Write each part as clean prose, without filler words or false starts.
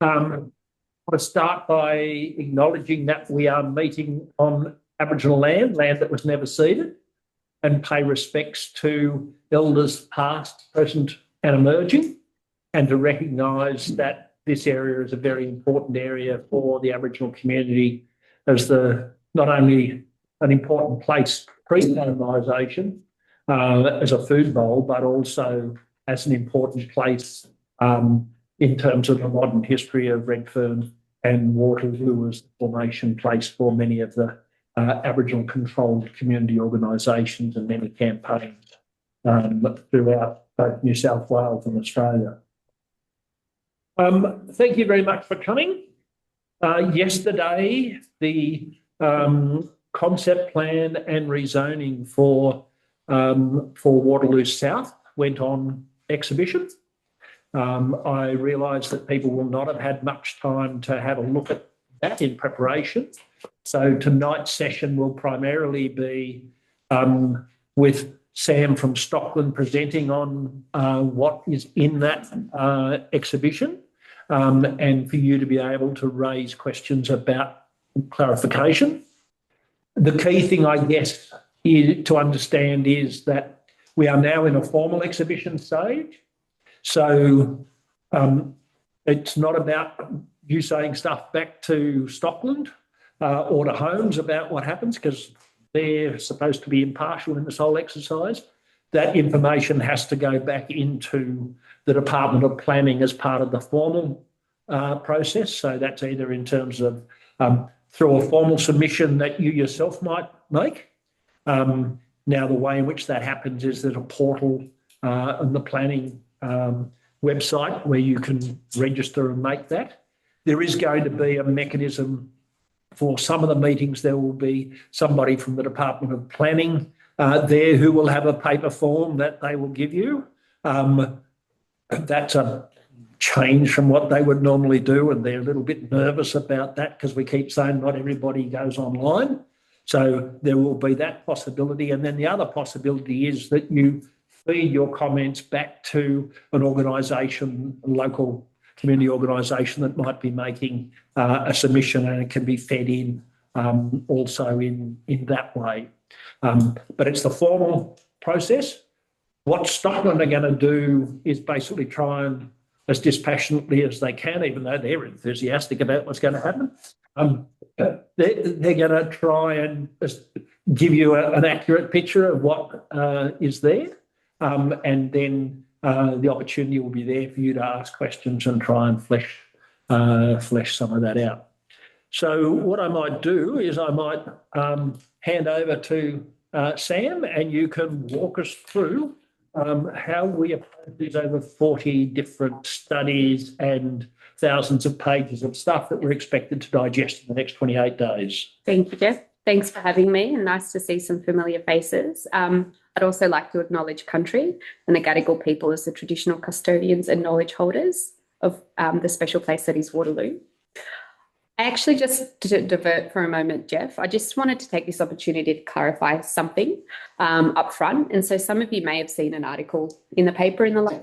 I want to start by acknowledging that we are meeting on Aboriginal land that was never ceded, and pay respects to elders past, present and emerging, and to recognise that this area is a very important area for the Aboriginal community as not only an important place pre-colonisation as a food bowl, but also as an important place in terms of the modern history of Redfern and Waterloo as the formation place for many of the Aboriginal controlled community organisations and many campaigns throughout both New South Wales and Australia. Thank you very much for coming. Yesterday, the concept plan and rezoning for Waterloo South went on exhibition. I realise that people will not have had much time to have a look at that in preparation. So tonight's session will primarily be with Sam from Stockland presenting on what is in that exhibition, and for you to be able to raise questions about clarification. The key thing, I guess, to understand is that we are now in a formal exhibition stage. So it's not about you saying stuff back to Stockland or to Homes about what happens, because they're supposed to be impartial in this whole exercise. That information has to go back into the Department of Planning as part of the formal process. So that's either in terms of through a formal submission that you yourself might make. Now, the way in which that happens is there's a portal on the planning website where you can register and make that. There is going to be a mechanism for some of the meetings. There will be somebody from the Department of Planning there who will have a paper form that they will give you. That's a change from what they would normally do, and they're a little bit nervous about that because we keep saying not everybody goes online. So there will be that possibility. And then the other possibility is that you feed your comments back to an organisation, a local community organisation that might be making a submission, and it can be fed in also in that way. But it's the formal process. What Stockland are going to do is basically try and, as dispassionately as they can, even though they're enthusiastic about what's going to happen, they're going to try and give you an accurate picture of what is there. And then the opportunity will be there for you to ask questions and try and flesh some of that out. So what I might do is I might hand over to Sam, and you can walk us through how we approach these over 40 different studies and thousands of pages of stuff that we're expected to digest in the next 28 days. Thank you, Jeff. Thanks for having me, and nice to see some familiar faces. I'd also like to acknowledge country and the Gadigal people as the traditional custodians and knowledge holders of the special place that is Waterloo. I actually, just to divert for a moment, Jeff, I just wanted to take this opportunity to clarify something up front. And so some of you may have seen an article in the paper in the last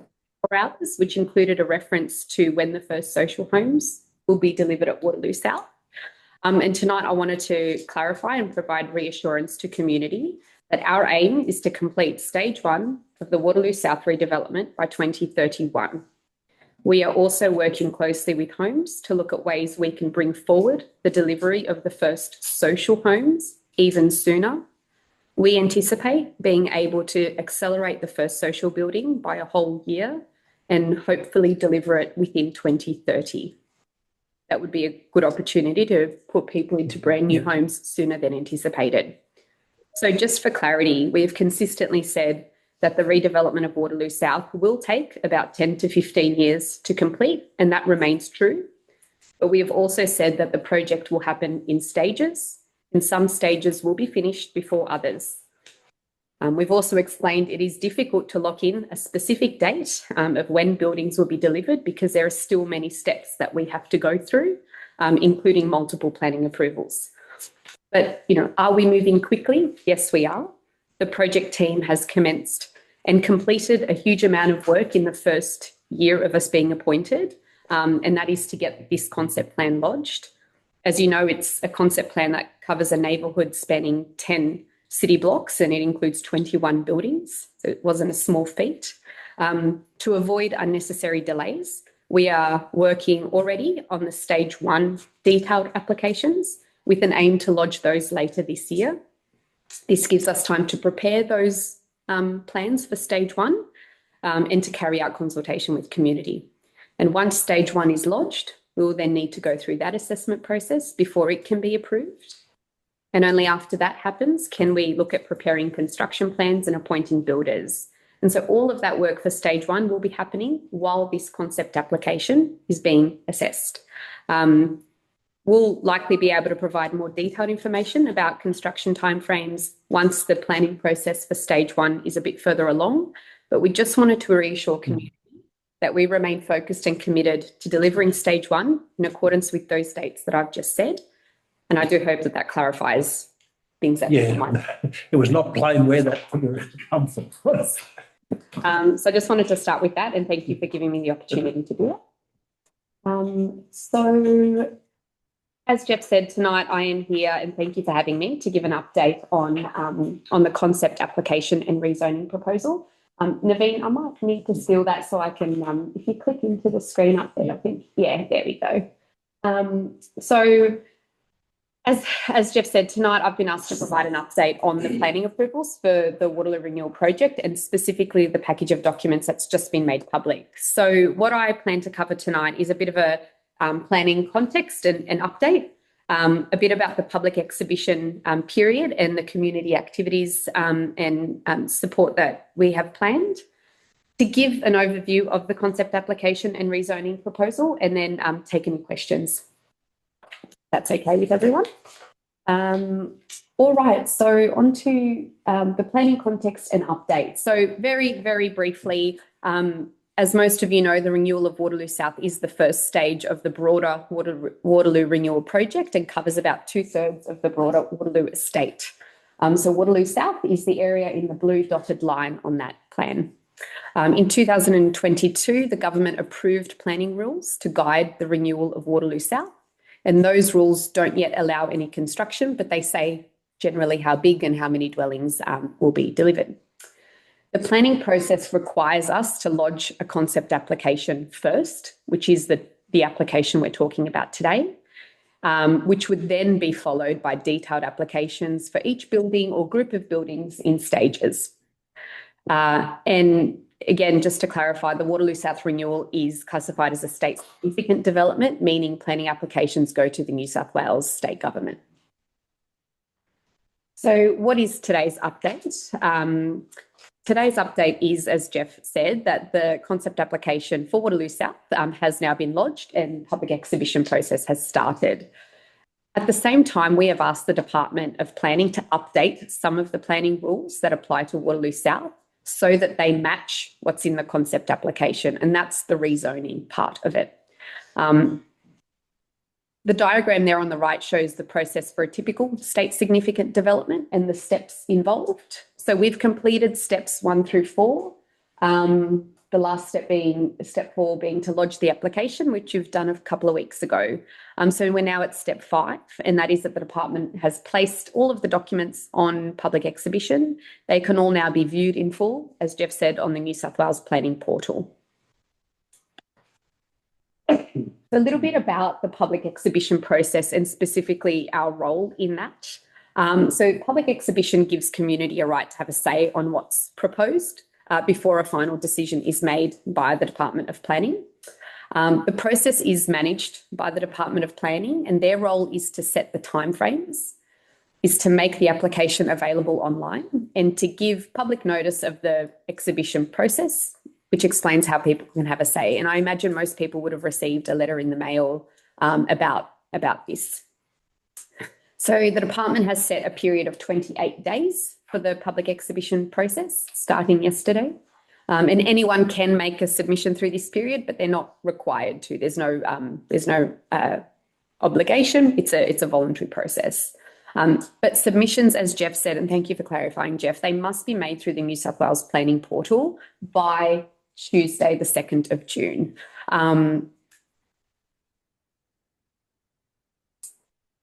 4 hours, which included a reference to when the first social homes will be delivered at Waterloo South. And tonight I wanted to clarify and provide reassurance to community that our aim is to complete stage 1 of the Waterloo South redevelopment by 2031. We are also working closely with Homes to look at ways we can bring forward the delivery of the first social homes even sooner. We anticipate being able to accelerate the first social building by a whole year and hopefully deliver it within 2030. That would be a good opportunity to put people into brand new homes sooner than anticipated. So just for clarity, we have consistently said that the redevelopment of Waterloo South will take about 10 to 15 years to complete, and that remains true. But we have also said that the project will happen in stages, and some stages will be finished before others. We've also explained it is difficult to lock in a specific date of when buildings will be delivered because there are still many steps that we have to go through, including multiple planning approvals. But, are we moving quickly? Yes, we are. The project team has commenced and completed a huge amount of work in the first year of us being appointed. and that is to get this concept plan lodged. As you know, it's a concept plan that covers a neighbourhood spanning 10 city blocks, and it includes 21 buildings, so it wasn't a small feat. To avoid unnecessary delays, we are working already on the stage 1 detailed applications with an aim to lodge those later this year. This gives us time to prepare those plans for stage 1 and to carry out consultation with community. And once stage 1 is lodged, we will then need to go through that assessment process before it can be approved. And only after that happens can we look at preparing construction plans and appointing builders. And so all of that work for stage 1 will be happening while this concept application is being assessed. We'll likely be able to provide more detailed information about construction timeframes once the planning process for stage 1 is a bit further along, but we just wanted to reassure community that we remain focused and committed to delivering stage 1 in accordance with those dates that I've just said. And I do hope that that clarifies things that it was not plain where that come from. So I just wanted to start with that, and thank you for giving me the opportunity to do it. So as Jeff said, tonight I am here, and thank you for having me, to give an update on the concept application and rezoning proposal. Naveen, I might need to steal that so I can, if you click into the screen up there, I think, yeah, there we go. So as Jeff said, tonight I've been asked to provide an update on the planning approvals for the Waterloo Renewal Project, and specifically the package of documents that's just been made public. So what I plan to cover tonight is a bit of a planning context and update, a bit about the public exhibition period and the community activities and support that we have planned, to give an overview of the concept application and rezoning proposal, and then take any questions. That's okay with everyone. All right, so on to the planning context and update. So very, very briefly, as most of you know, the renewal of Waterloo South is the first stage of the broader Waterloo Renewal Project and covers about 2/3 of the broader Waterloo estate. So Waterloo South is the area in the blue dotted line on that plan. In 2022, the government approved planning rules to guide the renewal of Waterloo South, and those rules don't yet allow any construction, but they say generally how big and how many dwellings will be delivered. The planning process requires us to lodge a concept application first, which is the application we're talking about today, which would then be followed by detailed applications for each building or group of buildings in stages. And again, just to clarify, the Waterloo South renewal is classified as a state significant development, meaning planning applications go to the New South Wales state government. So what is today's update? Today's update is, as Jeff said, that the concept application for Waterloo South has now been lodged and public exhibition process has started. At the same time, we have asked the Department of Planning to update some of the planning rules that apply to Waterloo South so that they match what's in the concept application, and that's the rezoning part of it. The diagram there on the right shows the process for a typical state significant development and the steps involved. So we've completed steps 1 through 4. The last step being step 4 being to lodge the application, which you've done a couple of weeks ago. So we're now at step 5, and that is that the department has placed all of the documents on public exhibition. They can all now be viewed in full, as Jeff said, on the New South Wales planning portal. A little bit about the public exhibition process and specifically our role in that. So public exhibition gives community a right to have a say on what's proposed before a final decision is made by the Department of Planning. The process is managed by the Department of Planning, and their role is to set the timeframes, is to make the application available online, and to give public notice of the exhibition process, which explains how people can have a say. And I imagine most people would have received a letter in the mail about this. So the department has set a period of 28 days for the public exhibition process, starting yesterday. And anyone can make a submission through this period, but they're not required to. There's no obligation. It's a voluntary process. But submissions, as Jeff said, and thank you for clarifying, Jeff, they must be made through the New South Wales planning portal by Tuesday, the 2nd of June.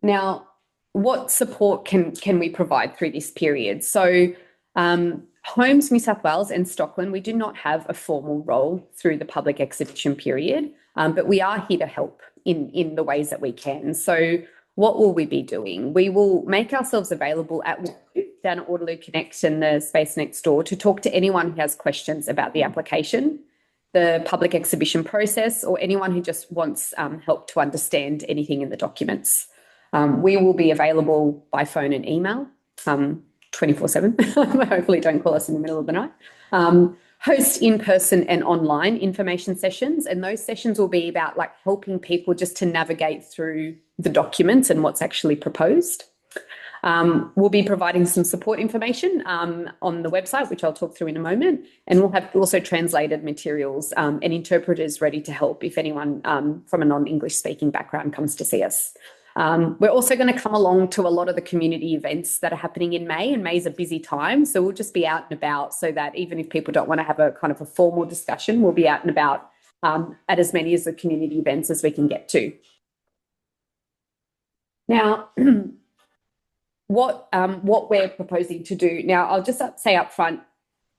Now, what support can we provide through this period? So Homes New South Wales and Stockland, we do not have a formal role through the public exhibition period, but we are here to help in the ways that we can. So what will we be doing? We will make ourselves available down at Waterloo Connect and the space next door to talk to anyone who has questions about the application, the public exhibition process, or anyone who just wants help to understand anything in the documents. We will be available by phone and email 24/7. Hopefully don't call us in the middle of the night. Host in-person and online information sessions, and those sessions will be about like helping people just to navigate through the documents and what's actually proposed. We'll be providing some support information on the website, which I'll talk through in a moment, and we'll have also translated materials and interpreters ready to help if anyone from a non-English speaking background comes to see us. We're also going to come along to a lot of the community events that are happening in May, and May's a busy time, so we'll just be out and about so that even if people don't want to have a kind of a formal discussion, we'll be out and about at as many of the community events as we can get to. Now, what we're proposing to do now, I'll just say up front,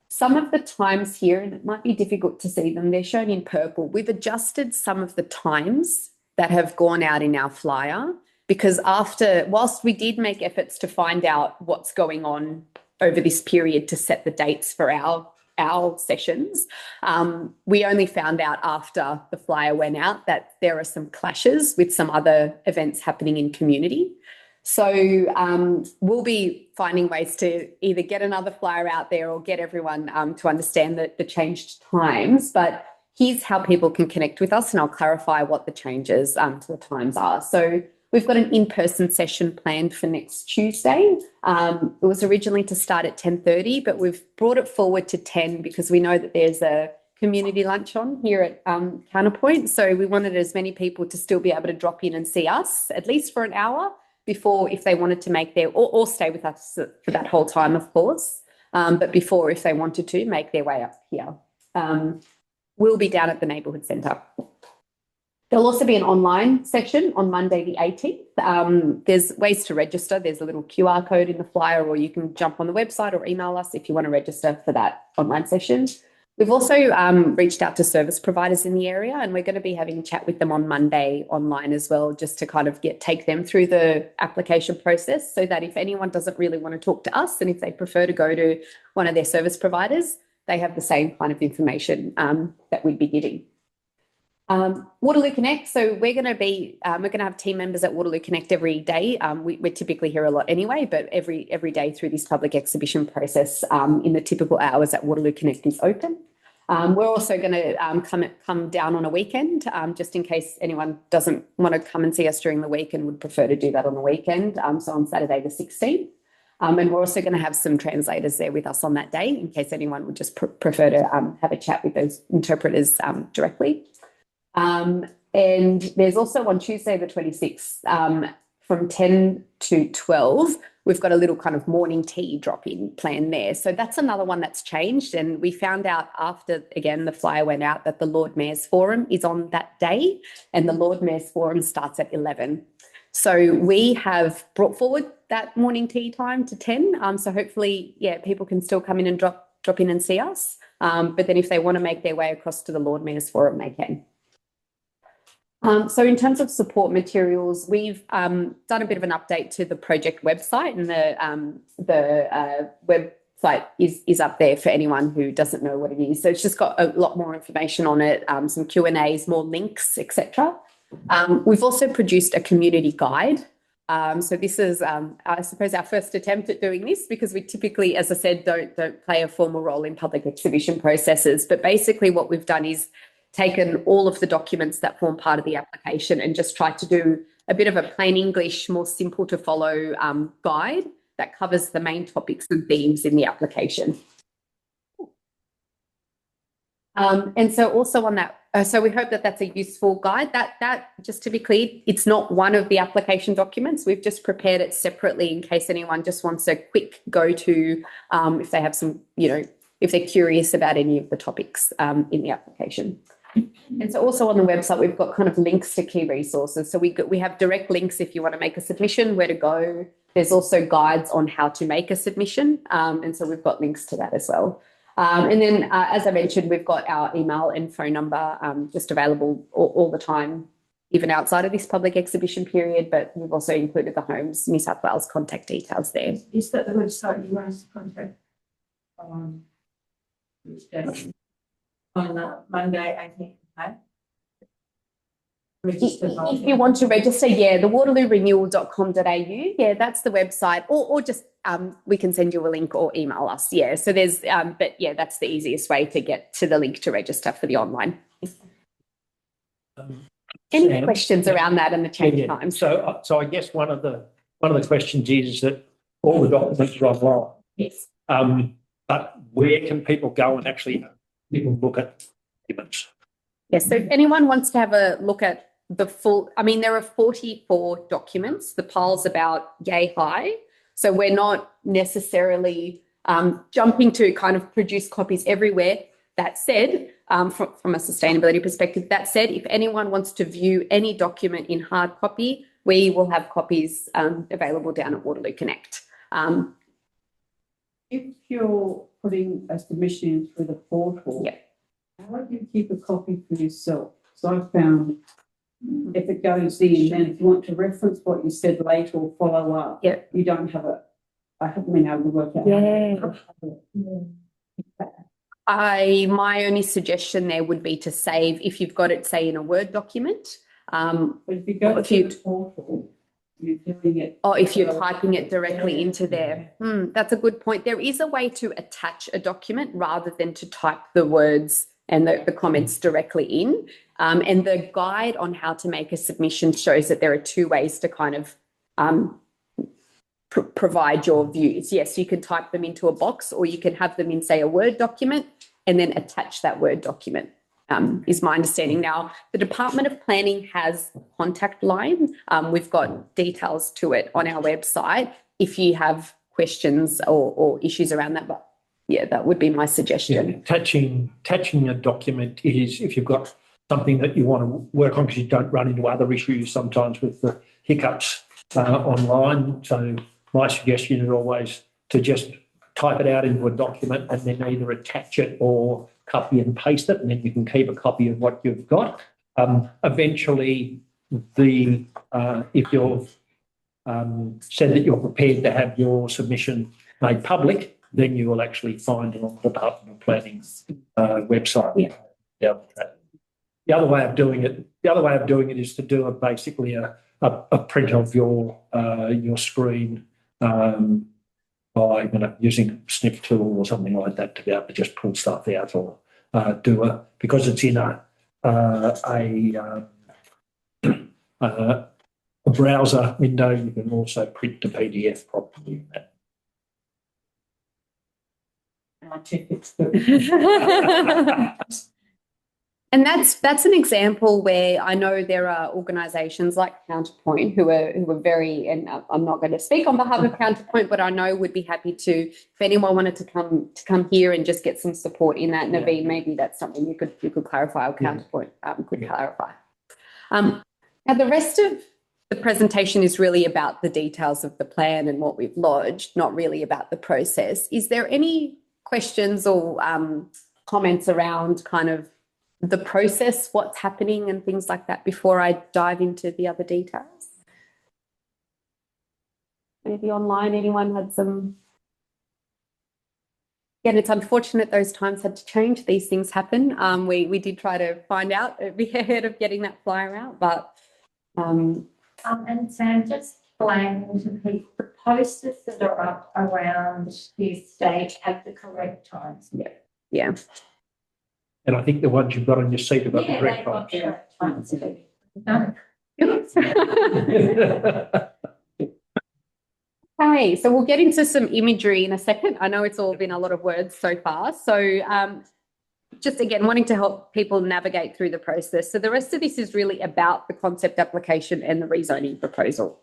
some of the times here, and it might be difficult to see them, they're shown in purple. We've adjusted some of the times that have gone out in our flyer because whilst we did make efforts to find out what's going on over this period to set the dates for our sessions, we only found out after the flyer went out that there are some clashes with some other events happening in community. So we'll be finding ways to either get another flyer out there or get everyone to understand the changed times. But here's how people can connect with us, and I'll clarify what the changes to the times are. So we've got an in-person session planned for next Tuesday. It was originally to start at 10:30, but we've brought it forward to 10 because we know that there's a community lunch on here at Counterpoint. So we wanted as many people to still be able to drop in and see us, at least for an hour, before if they wanted to make or stay with us for that whole time, of course, but before if they wanted to make their way up here. We'll be down at the neighbourhood centre. There'll also be an online session on Monday the 18th. There's ways to register. There's a little QR code in the flyer, or you can jump on the website or email us if you want to register for that online session. We've also reached out to service providers in the area, and we're going to be having a chat with them on Monday online as well, just to kind of take them through the application process, so that if anyone doesn't really want to talk to us and if they prefer to go to one of their service providers, they have the same kind of information that we'd be giving. Waterloo Connect. So we're going to have team members at Waterloo Connect every day. We're typically here a lot anyway, but every day through this public exhibition process, in the typical hours that Waterloo Connect is open. We're also going to come down on a weekend, just in case anyone doesn't want to come and see us during the week and would prefer to do that on the weekend. So on Saturday the 16th. And we're also going to have some translators there with us on that day in case anyone would just prefer to have a chat with those interpreters directly. And there's also on Tuesday the 26th from 10 to 12, we've got a little kind of morning tea drop-in plan there. So that's another one that's changed. And we found out after, again, the flyer went out that the Lord Mayor's Forum is on that day, and the Lord Mayor's Forum starts at 11. So we have brought forward that morning tea time to 10. So hopefully, yeah, people can still come in and drop in and see us. But then if they want to make their way across to the Lord Mayor's Forum, they can. So in terms of support materials, we've done a bit of an update to the project website, and the website is up there for anyone who doesn't know what it is. So it's just got a lot more information on it, some Q&As, more links, etc. We've also produced a community guide. So this is, I suppose, our first attempt at doing this, because we typically, as I said, don't play a formal role in public exhibition processes. But basically what we've done is taken all of the documents that form part of the application and just tried to do a bit of a plain English, more simple to follow guide that covers the main topics and themes in the application. And so also on that, so we hope that that's a useful guide. That just to be clear, it's not one of the application documents. We've just prepared it separately in case anyone just wants a quick go-to if they have some, if they're curious about any of the topics in the application. And so also on the website, we've got kind of links to key resources. So we have direct links if you want to make a submission, where to go. There's also guides on how to make a submission. And so we've got links to that as well. And then, as I mentioned, we've got our email and phone number just available all the time, even outside of this public exhibition period, but we've also included the Homes New South Wales contact details there. Is that the website you want us to contact on Tuesday? On Monday, 18th of May? If you want to register, yeah, the waterloorenewal.com.au, yeah, that's the website, or just we can send you a link or email us, yeah. So there's, but yeah, that's the easiest way to get to the link to register for the online. Any Sam, questions around that and the change time? So I guess one of the questions is that all the documents are online. Yes. But where can people go and actually look at documents? Yes. So if anyone wants to have a look at the full, I mean, there are 44 documents. The pile's about yay high. So we're not necessarily jumping to kind of produce copies everywhere. That said, from a sustainability perspective, that said, if anyone wants to view any document in hard copy, we will have copies available down at Waterloo Connect. If you're putting a submission through the portal, yeah, how do you keep a copy for yourself? So I found if it goes in, then if you want to reference what you said later or follow up, yeah, you don't have it. I haven't been able to work out. My only suggestion there would be to save, if you've got it, say, in a Word document. But if you go to the portal, you're doing it. Oh, if you're typing it directly into there. That's a good point. There is a way to attach a document rather than to type the words and the comments directly in. And the guide on how to make a submission shows that there are two ways to kind of provide your views. Yes, you can type them into a box, or you can have them in, say, a Word document and then attach that Word document, is my understanding. Now, the Department of Planning has a contact line. We've got details to it on our website if you have questions or issues around that. But yeah, that would be my suggestion. Yeah, attaching a document is if you've got something that you want to work on, because you don't run into other issues sometimes with the hiccups online. So my suggestion is always to just type it out into a document and then either attach it or copy and paste it, and then you can keep a copy of what you've got. Eventually, if you've said that you're prepared to have your submission made public, then you will actually find it on the Department of Planning's website. Yeah. The other way of doing it is to do basically a print of your screen by using a snip tool or something like that to be able to just pull stuff out, or because it's in a browser window, you can also print the PDF properly. I check it. And that's an example where I know there are organisations like Counterpoint who are very, and I'm not going to speak on behalf of Counterpoint, but I know would be happy to, if anyone wanted to come here and just get some support in that. Naveen, maybe that's something you could clarify, or Counterpoint could clarify. Now the rest of the presentation is really about the details of the plan and what we've lodged, not really about the process. Is there any questions or comments around kind of the process, what's happening and things like that before I dive into the other details? Maybe online, anyone had some? Again, it's unfortunate those times had to change. These things happen. We did try to find out ahead of getting that flyer out, but and Sam, just explain to people the posters that are up around the estate at the correct times. Yeah. And I think the ones you've got on your seat have got the correct times. Okay, so we'll get into some imagery in a second. I know it's all been a lot of words so far. So just again, wanting to help people navigate through the process. So the rest of this is really about the concept application and the rezoning proposal.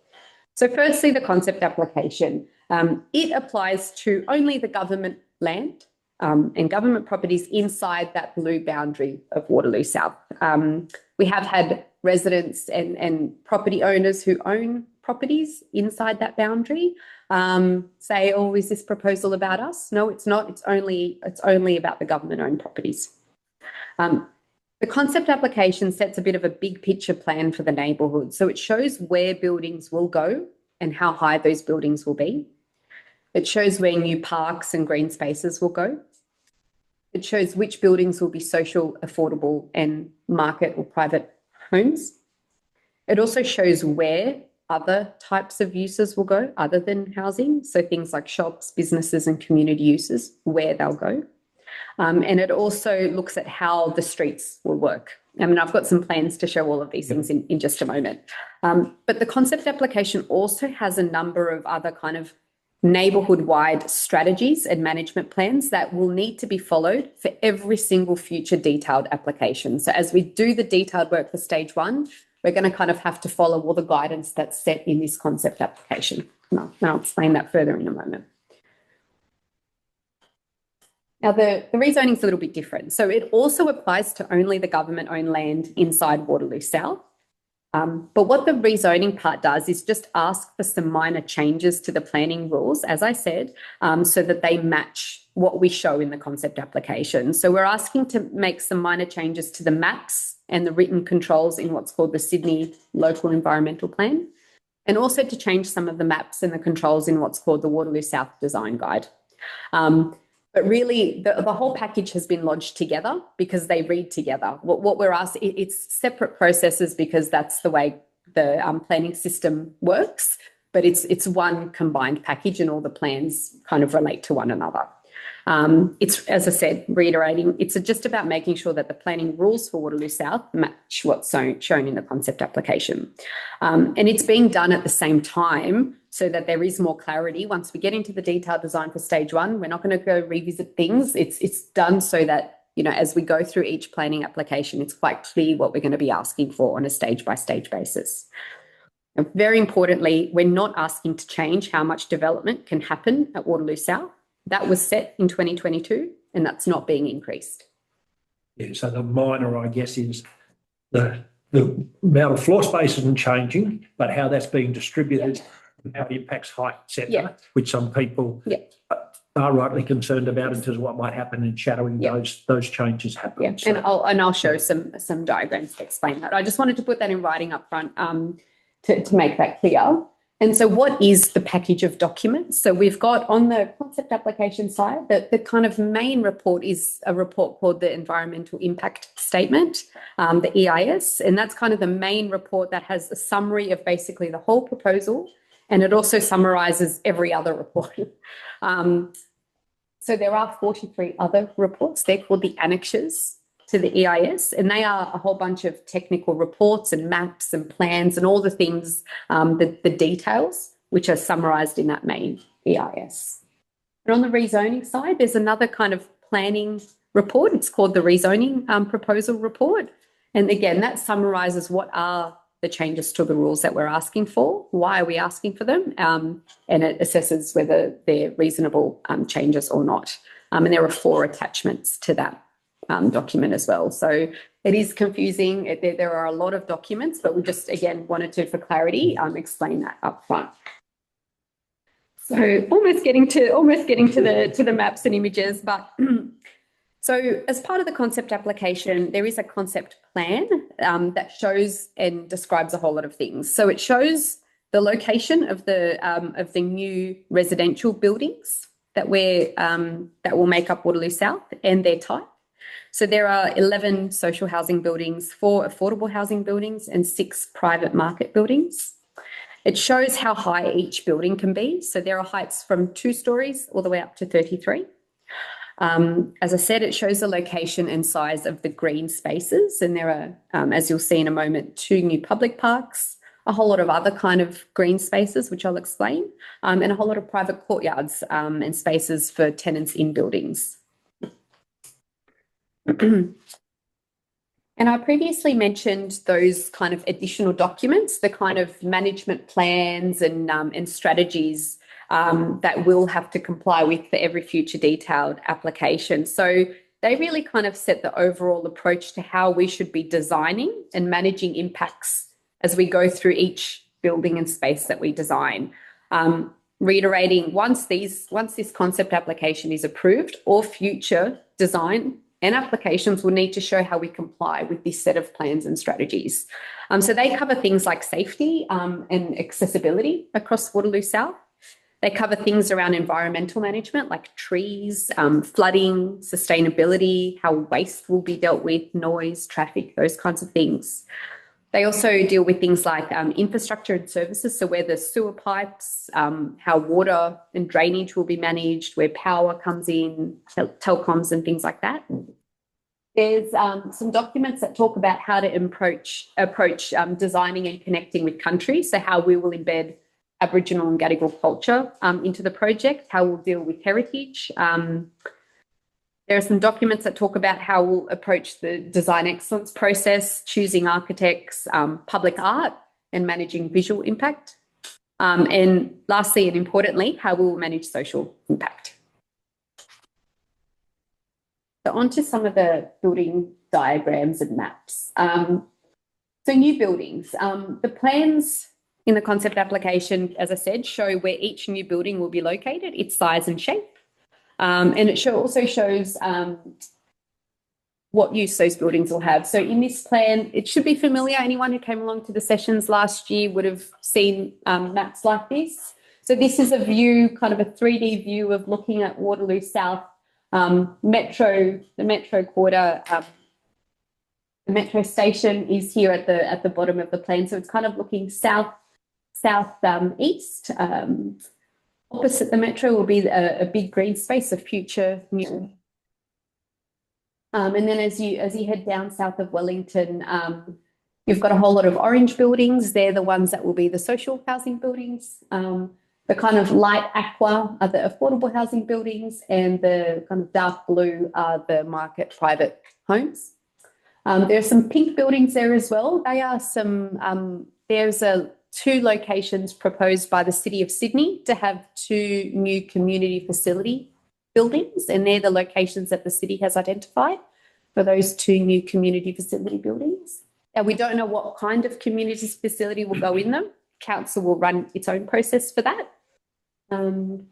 So firstly, the concept application. It applies to only the government land. and government properties inside that blue boundary of Waterloo South. We have had residents and property owners who own properties inside that boundary say, oh, is this proposal about us? No, it's not. It's only about the government-owned properties. The concept application sets a bit of a big picture plan for the neighbourhood. So it shows where buildings will go and how high those buildings will be. It shows where new parks and green spaces will go. It shows which buildings will be social, affordable, and market or private homes. It also shows where other types of uses will go other than housing. So things like shops, businesses, and community uses, where they'll go. And it also looks at how the streets will work. I mean, I've got some plans to show all of these things in just a moment. But the concept application also has a number of other kind of neighbourhood-wide strategies and management plans that will need to be followed for every single future detailed application. So as we do the detailed work for stage 1, we're going to kind of have to follow all the guidance that's set in this concept application. And I'll explain that further in a moment. Now, the rezoning is a little bit different. So it also applies to only the government-owned land inside Waterloo South. But what the rezoning part does is just ask for some minor changes to the planning rules, as I said, so that they match what we show in the concept application. So we're asking to make some minor changes to the maps and the written controls in what's called the Sydney Local Environmental Plan, and also to change some of the maps and the controls in what's called the Waterloo South Design Guide. But really, the whole package has been lodged together because they read together. What we're asking, it's separate processes because that's the way the planning system works, but it's one combined package and all the plans kind of relate to one another. It's, as I said, reiterating, it's just about making sure that the planning rules for Waterloo South match what's shown in the concept application. And it's being done at the same time so that there is more clarity. Once we get into the detailed design for stage 1, we're not going to go revisit things. It's done so that, you know, as we go through each planning application, it's quite clear what we're going to be asking for on a stage-by-stage basis. And very importantly, we're not asking to change how much development can happen at Waterloo South. That was set in 2022, and that's not being increased. Yeah, so the minor, I guess, is the amount of floor space isn't changing, but how that's being distributed, and how it impacts height, etc., which some people are rightly concerned about in terms of what might happen in shadowing those changes happen. Yeah, so. And I'll show some diagrams to explain that. I just wanted to put that in writing up front to make that clear. And so what is the package of documents? So we've got on the concept application side, the kind of main report is a report called the Environmental Impact Statement, the EIS. And that's kind of the main report that has a summary of basically the whole proposal. And it also summarises every other report. So there are 43 other reports. They're called the annexures to the EIS, and they are a whole bunch of technical reports and maps and plans and all the things, the details, which are summarised in that main EIS. And on the rezoning side, there's another kind of planning report. It's called the rezoning proposal report. And again, that summarises what are the changes to the rules that we're asking for, why are we asking for them, and it assesses whether they're reasonable changes or not. And there are 4 attachments to that document as well. So it is confusing. There are a lot of documents, but we just, again, wanted to, for clarity, explain that up front. So almost getting to the maps and images, but so as part of the concept application, there is a concept plan that shows and describes a whole lot of things. So it shows the location of the new residential buildings that will make up Waterloo South and their type. So there are 11 social housing buildings, 4 affordable housing buildings, and 6 private market buildings. It shows how high each building can be. So there are heights from 2 stories all the way up to 33. As I said, it shows the location and size of the green spaces. And there are, as you'll see in a moment, 2 new public parks, a whole lot of other kind of green spaces, which I'll explain, and a whole lot of private courtyards and spaces for tenants in buildings. And I previously mentioned those kind of additional documents, the kind of management plans and strategies that we'll have to comply with for every future detailed application. So they really kind of set the overall approach to how we should be designing and managing impacts as we go through each building and space that we design. Reiterating, once this concept application is approved, all future design and applications will need to show how we comply with this set of plans and strategies. So they cover things like safety and accessibility across Waterloo South. They cover things around environmental management like trees, flooding, sustainability, how waste will be dealt with, noise, traffic, those kinds of things. They also deal with things like infrastructure and services, so where the sewer pipes, how water and drainage will be managed, where power comes in, telecoms and things like that. There's some documents that talk about how to approach designing and connecting with country, so how we will embed Aboriginal and Gadigal culture into the project, how we'll deal with heritage. There are some documents that talk about how we'll approach the design excellence process, choosing architects, public art, and managing visual impact. And lastly and importantly, how we will manage social impact. So on to some of the building diagrams and maps. So new buildings. The plans in the concept application, as I said, show where each new building will be located, its size and shape. And it also shows what use those buildings will have. So in this plan, it should be familiar. Anyone who came along to the sessions last year would have seen maps like this. So this is a view, kind of a 3D view of looking at Waterloo South, the metro quarter. The metro station is here at the bottom of the plan. So it's kind of looking southeast. Opposite the metro will be a big green space of future new. And then as you head down south of Wellington, you've got a whole lot of orange buildings. They're the ones that will be the social housing buildings. The kind of light aqua are the affordable housing buildings, and the kind of dark blue are the market private homes. There are some pink buildings there as well. They are there's two locations proposed by the City of Sydney to have two new community facility buildings, and they're the locations that the city has identified for those two new community facility buildings. And we don't know what kind of community facility will go in them. Council will run its own process for that. And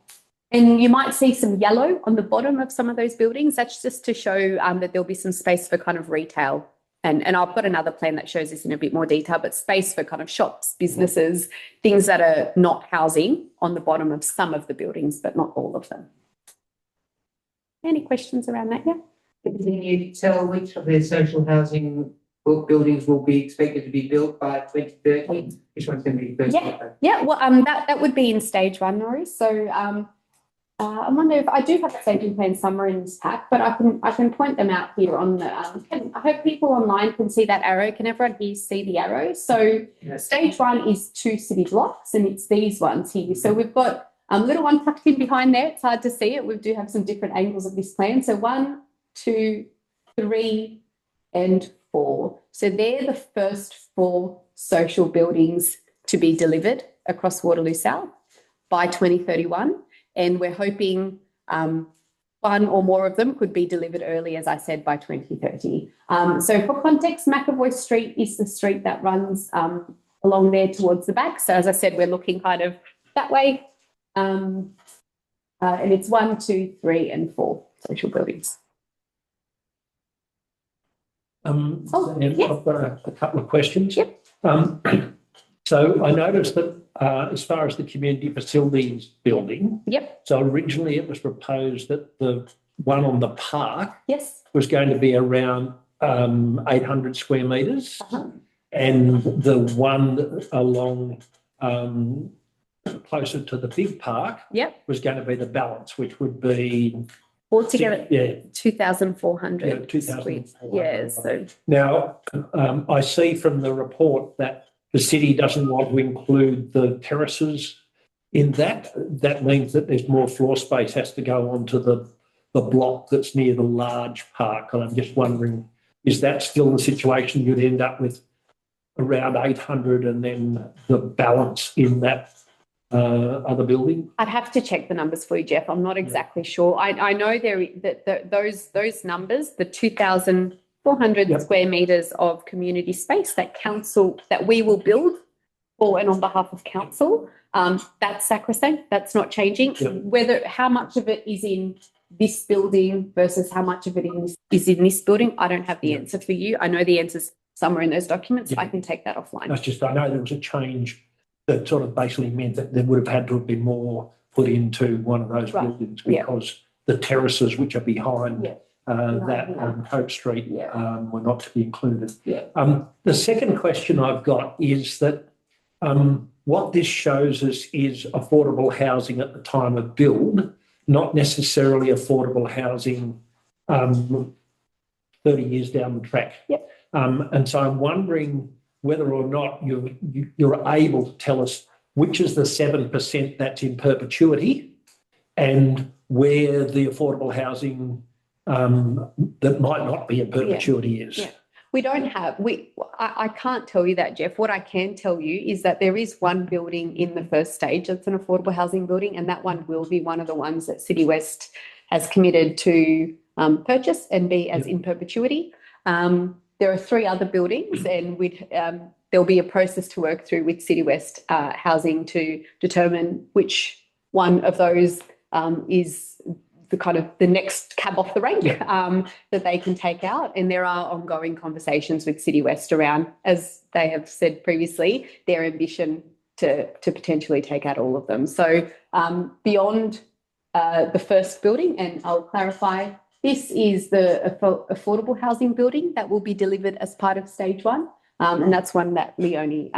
you might see some yellow on the bottom of some of those buildings. That's just to show that there'll be some space for kind of retail. And I've got another plan that shows this in a bit more detail, but space for kind of shops, businesses, things that are not housing on the bottom of some of the buildings, but not all of them. Any questions around that yet? Can you tell which of the social housing buildings will be expected to be built by 2030? Which one's going to be first? Yeah. Well, that would be in stage one, Nori. So I wonder if I do have a staging plan somewhere in this pack, but I can point them out here on the. I hope people online can see that arrow. Can everyone here see the arrow? So stage one is 2 city blocks, and it's these ones here. So we've got a little one tucked in behind there. It's hard to see it. We do have some different angles of this plan. So 1, 2, 3, and 4. So they're the first 4 social buildings to be delivered across Waterloo South by 2031. And we're hoping one or more of them could be delivered early, as I said, by 2030. So for context, McAvoy Street is the street that runs along there towards the back. So as I said, we're looking kind of that way. And it's 1, 2, 3, and 4 social buildings. Yes. I've got a couple of questions. Yep. So I noticed that as far as the community facilities building, yep. So originally it was proposed that the one on the park, yes, was going to be around 800 square metres, and the one along closer to the big park, yep, was going to be the balance, which would be altogether, 2,400. 2,400. 2,400. Yeah. So now I see from the report that the city doesn't want to include the terraces in that. That means that there's more floor space has to go onto the block that's near the large park. And I'm just wondering, is that still the situation? You'd end up with around 800 and then the balance in that other building? I'd have to check the numbers for you, Jeff. I'm not exactly sure. I know those numbers, the 2,400 Yep. square metres of community space that we will build for and on behalf of council, that's sacrosanct. That's not changing. Yep. How much of it is in this building versus how much of it is in this building, I don't have the answer for you. I know the answer's somewhere in those documents. Yeah. I can take that offline. That's just, I know there was a change that sort of basically meant that there would have had to have been more put into one of those Right. buildings Yeah. because the terraces which are behind Yeah. that on Coke Street were not to be included. Yeah. The second question I've got is that what this shows us is affordable housing at the time of build, not necessarily affordable housing 30 years down the track. Yep. And so I'm wondering whether or not you're able to tell us which is the 7% that's in perpetuity and where the affordable housing that might not be in perpetuity is. Yeah. We don't have, I can't tell you that, Jeff. What I can tell you is that there is one building in the first stage that's an affordable housing building, and that one will be one of the ones that City West has committed to purchase and be as in perpetuity. There are 3 other buildings, and there'll be a process to work through with City West Housing to determine which one of those is the next cab off the rank that they can take out. And there are ongoing conversations with City West around, as they have said previously, their ambition to potentially take out all of them. So beyond the first building, and I'll clarify, this is the affordable housing building that will be delivered as part of stage 1. And that's one that Leone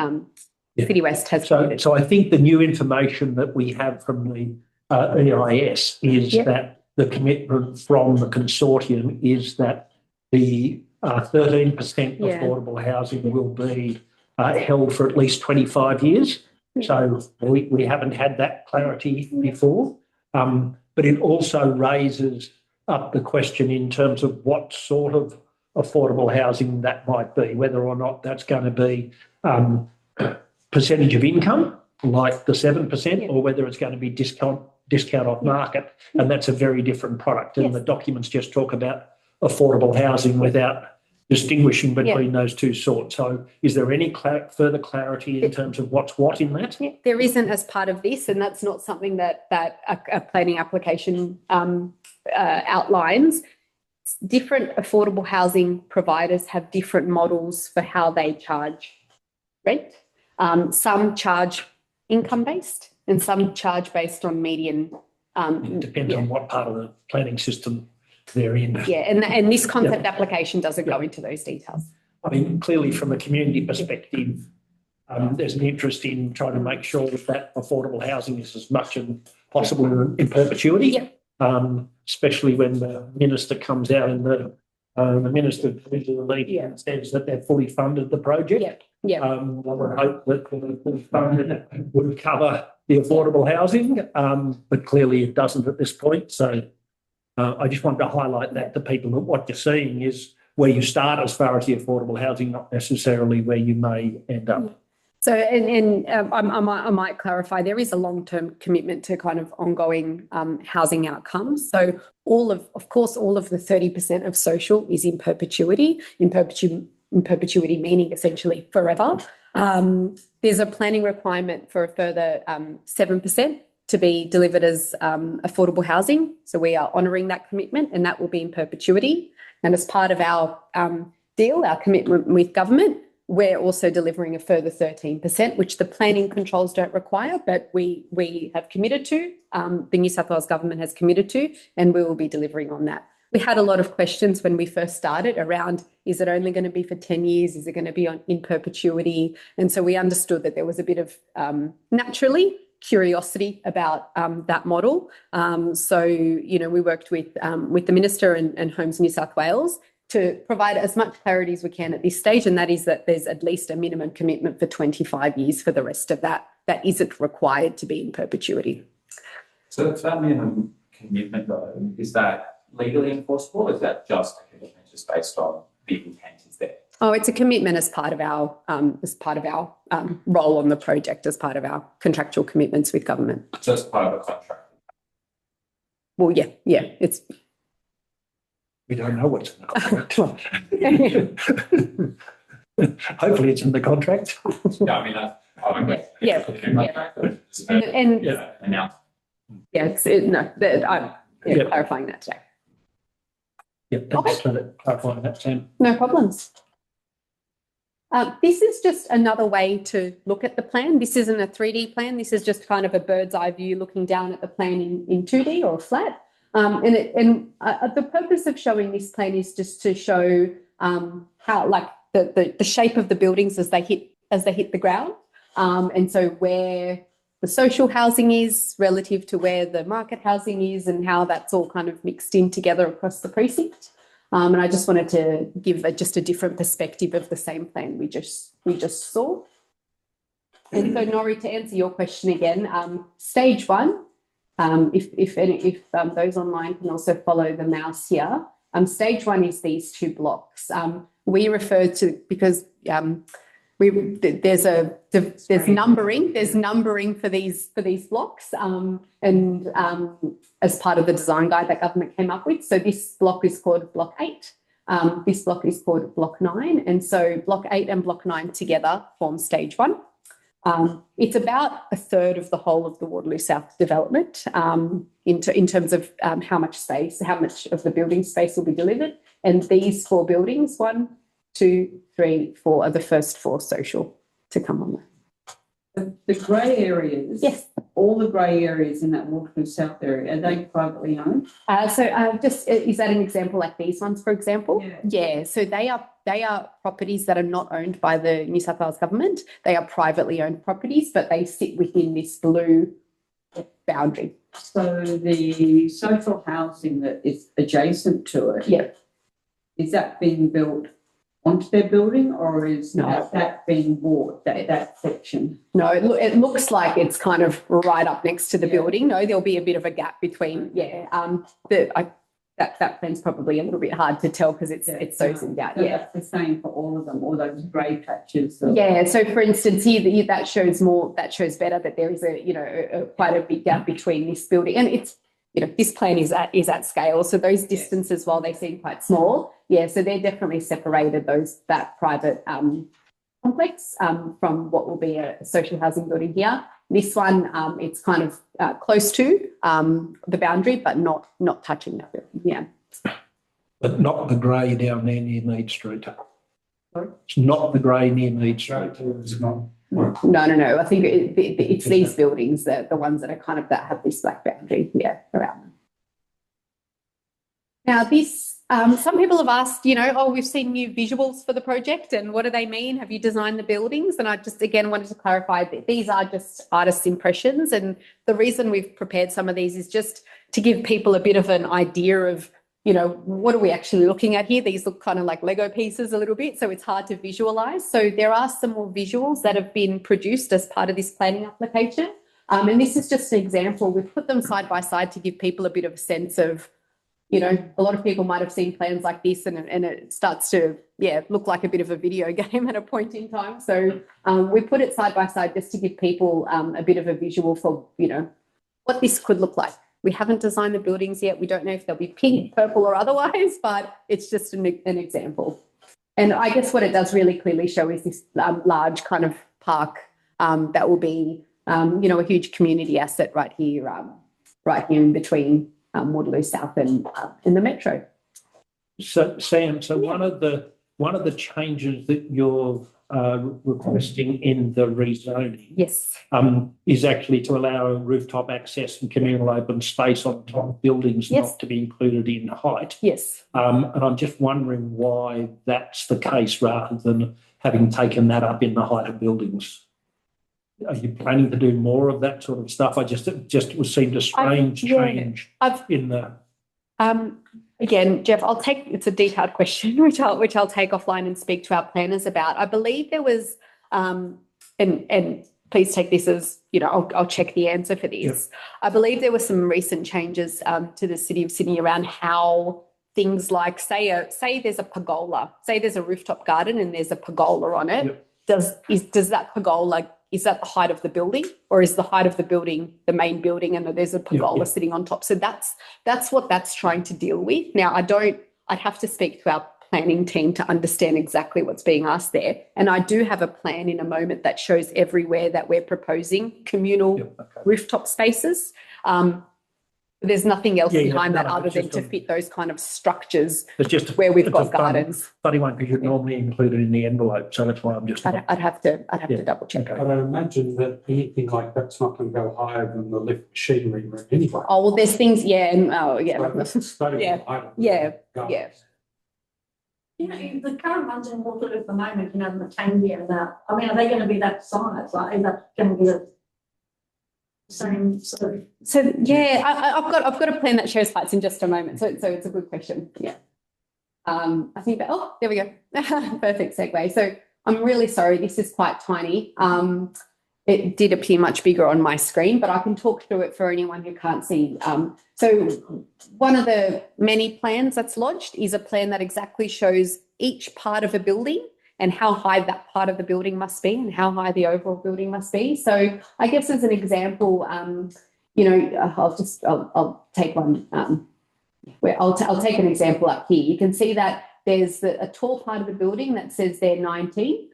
City West has committed. So I think the new information that we have from the EIS is that the commitment from the consortium is that the 13% affordable housing will be held for at least 25 years. So we haven't had that clarity before. But it also raises up the question in terms of what sort of affordable housing that might be, whether or not that's going to be percentage of income, like the 7%, or whether it's going to be discount off market, and that's a very different product. And the documents just talk about affordable housing without distinguishing between those two sorts. So is there any further clarity in terms of what's what in that? There isn't as part of this, and that's not something that a planning application outlines. Different affordable housing providers have different models for how they charge rent. Some charge income-based and some charge based on median. It depends on what part of the planning system they're in. Yeah, and this concept application doesn't go into those details. I mean, clearly from a community perspective, there's an interest in trying to make sure that affordable housing is as much as possible in perpetuity, especially when the minister comes out and the minister and says that they've fully funded the project. I would hope that the funding would cover the affordable housing, but clearly it doesn't at this point. So I just wanted to highlight that to people that what you're seeing is where you start as far as the affordable housing, not necessarily where you may end up. So, I might clarify, there is a long-term commitment to kind of ongoing housing outcomes. So of course, all of the 30% of social is in perpetuity, in perpetuity meaning essentially forever. There's a planning requirement for a further 7% to be delivered as affordable housing. So we are honouring that commitment, and that will be in perpetuity. And as part of our deal, our commitment with government, we're also delivering a further 13%, which the planning controls don't require, but we have committed to, the New South Wales government has committed to, and we will be delivering on that. We had a lot of questions when we first started around, is it only going to be for 10 years? Is it going to be in perpetuity? And so we understood that there was a bit of, naturally, curiosity about that model. So, we worked with the Minister and Homes New South Wales to provide as much clarity as we can at this stage, and that is that there's at least a minimum commitment for 25 years for the rest of that isn't required to be in perpetuity. So that minimum commitment, though, is that legally enforceable, or is that just a commitment just based on the intent is there? Oh, it's a commitment as part of our role on the project, as part of our contractual commitments with government. So it's part of a contract. Well, yeah, it's We don't know what's in the contract. Hopefully it's in the contract. Yeah, I mean, that's. yeah. And Now. Yeah. clarifying that today. Yeah, thanks for clarifying that, Sam. No problems. This is just another way to look at the plan. This isn't a 3D plan. This is just kind of a bird's eye view looking down at the plan in 2D or flat. The purpose of showing this plan is just to show how, like, the shape of the buildings as they hit the ground, and so where the social housing is relative to where the market housing is, and how that's all kind of mixed in together across the precinct. And I just wanted to give just a different perspective of the same plan we just saw. And so, Nori, to answer your question again, stage one, if those online can also follow the mouse here, stage one is these two blocks. We refer to, because there's numbering for these blocks, and as part of the design guide that government came up with. So this block is called block 8. This block is called block 9, and so block 8 and block 9 together form stage 1. It's about a third of the whole of the Waterloo South development in terms of how much of the building space will be delivered. And these 4 buildings, 1, 2, 3, 4, are the first 4 social to come on there. The grey areas, yes, all the grey areas in that Waterloo South area, are they privately owned? Is that an example like these ones, for example? Yeah. So they are properties that are not owned by the New South Wales government. They are privately owned properties, but they sit within this blue boundary. So the social housing that is adjacent to it, is that being built onto their building, or is that being bought, that section? No, it looks like it's kind of right up next to the building. No, there'll be a bit of a gap between, that plan's probably a little bit hard to tell because it's so zoomed out. So that's the same for all of them, all those grey patches. So for instance, here that shows better that there is quite a big gap between this building, and it's, this plan is at scale. So those distances, while they seem quite small, so they're definitely separated that private complex from what will be a social housing building here. This one, it's kind of close to the boundary, but not touching that building. Yeah. But not the grey down there near Mead Street. Sorry? It's not the grey near Mead Street. It's not. No. I think it's these buildings, the ones that are that have this black boundary, around them. Now, this, some people have asked, we've seen new visuals for the project, and what do they mean? Have you designed the buildings? And I just, again, wanted to clarify that these are just artists' impressions. And the reason we've prepared some of these is just to give people a bit of an idea of, what are we actually looking at here? These look kind of like Lego pieces a little bit, so it's hard to visualise. So there are some more visuals that have been produced as part of this planning application. And this is just an example. We've put them side by side to give people a bit of a sense of, a lot of people might have seen plans like this and it starts to, look like a bit of a video game at a point in time. So we put it side by side just to give people a bit of a visual for, what this could look like. We haven't designed the buildings yet. We don't know if they'll be pink, purple or otherwise, but it's just an example. And I guess what it does really clearly show is this large kind of park that will be, a huge community asset right here in between Waterloo South and the metro. So, Sam, one of the changes that you're requesting in the rezoning, yes, is actually to allow rooftop access and communal open space on top of buildings, not to be included in height. Yes. And I'm just wondering why that's the case rather than having taken that up in the height of buildings. Are you planning to do more of that sort of stuff? It just seemed a strange change in the. Again, Jeff, it's a detailed question, which I'll take offline and speak to our planners about. I believe there was, and please take this as, I'll check the answer for this. Yep. I believe there were some recent changes to the City of Sydney around how things like say there's a pergola, say there's a rooftop garden and there's a pergola on it. Yep. Does that pergola, is that the height of the building, or is the height of the building the main building and there's a pergola sitting on top? So that's what that's trying to deal with. Now, I'd have to speak to our planning team to understand exactly what's being asked there. And I do have a plan in a moment that shows everywhere that we're proposing communal rooftop spaces. There's nothing else behind that other than to fit those kind of structures where we've got gardens. Funny one, because you'd normally include it in the envelope, so that's why I'm just. I'd have to double check. Okay. But I imagine that anything like that's not going to go higher than the lift machinery room anyway. Oh, well, there's things, You know, the current ones in Waterloo at the moment, you know, the Tangy and that, I mean, are they going to be that size? Like, is that going to be the same sort of? So I've got a plan that shows heights in just a moment. So it's a good question. Yeah. I think that, there we go. Perfect segue. So I'm really sorry. This is quite tiny. It did appear much bigger on my screen, but I can talk through it for anyone who can't see. So one of the many plans that's lodged is a plan that exactly shows each part of a building and how high that part of the building must be and how high the overall building must be. So I guess as an example, I'll take one. I'll take an example up here. You can see that there's a tall part of the building that says they're 19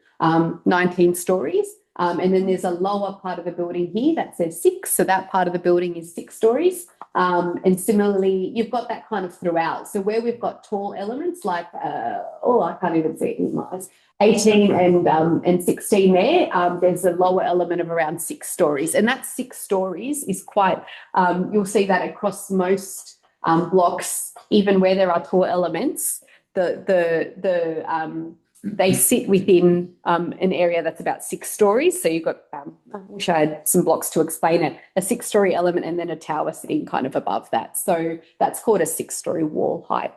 stories. And then there's a lower part of the building here that says 6. So that part of the building is 6 stories. And similarly, you've got that kind of throughout. So where we've got tall elements like, I can't even see it in my eyes, 18 and 16 there, there's a lower element of around 6 stories. And that 6 stories is quite, you'll see that across most blocks, even where there are tall elements, they sit within an area that's about 6 stories. So you've got, I wish I had some blocks to explain it, a 6-story element and then a tower sitting kind of above that. So that's called a 6-story wall height.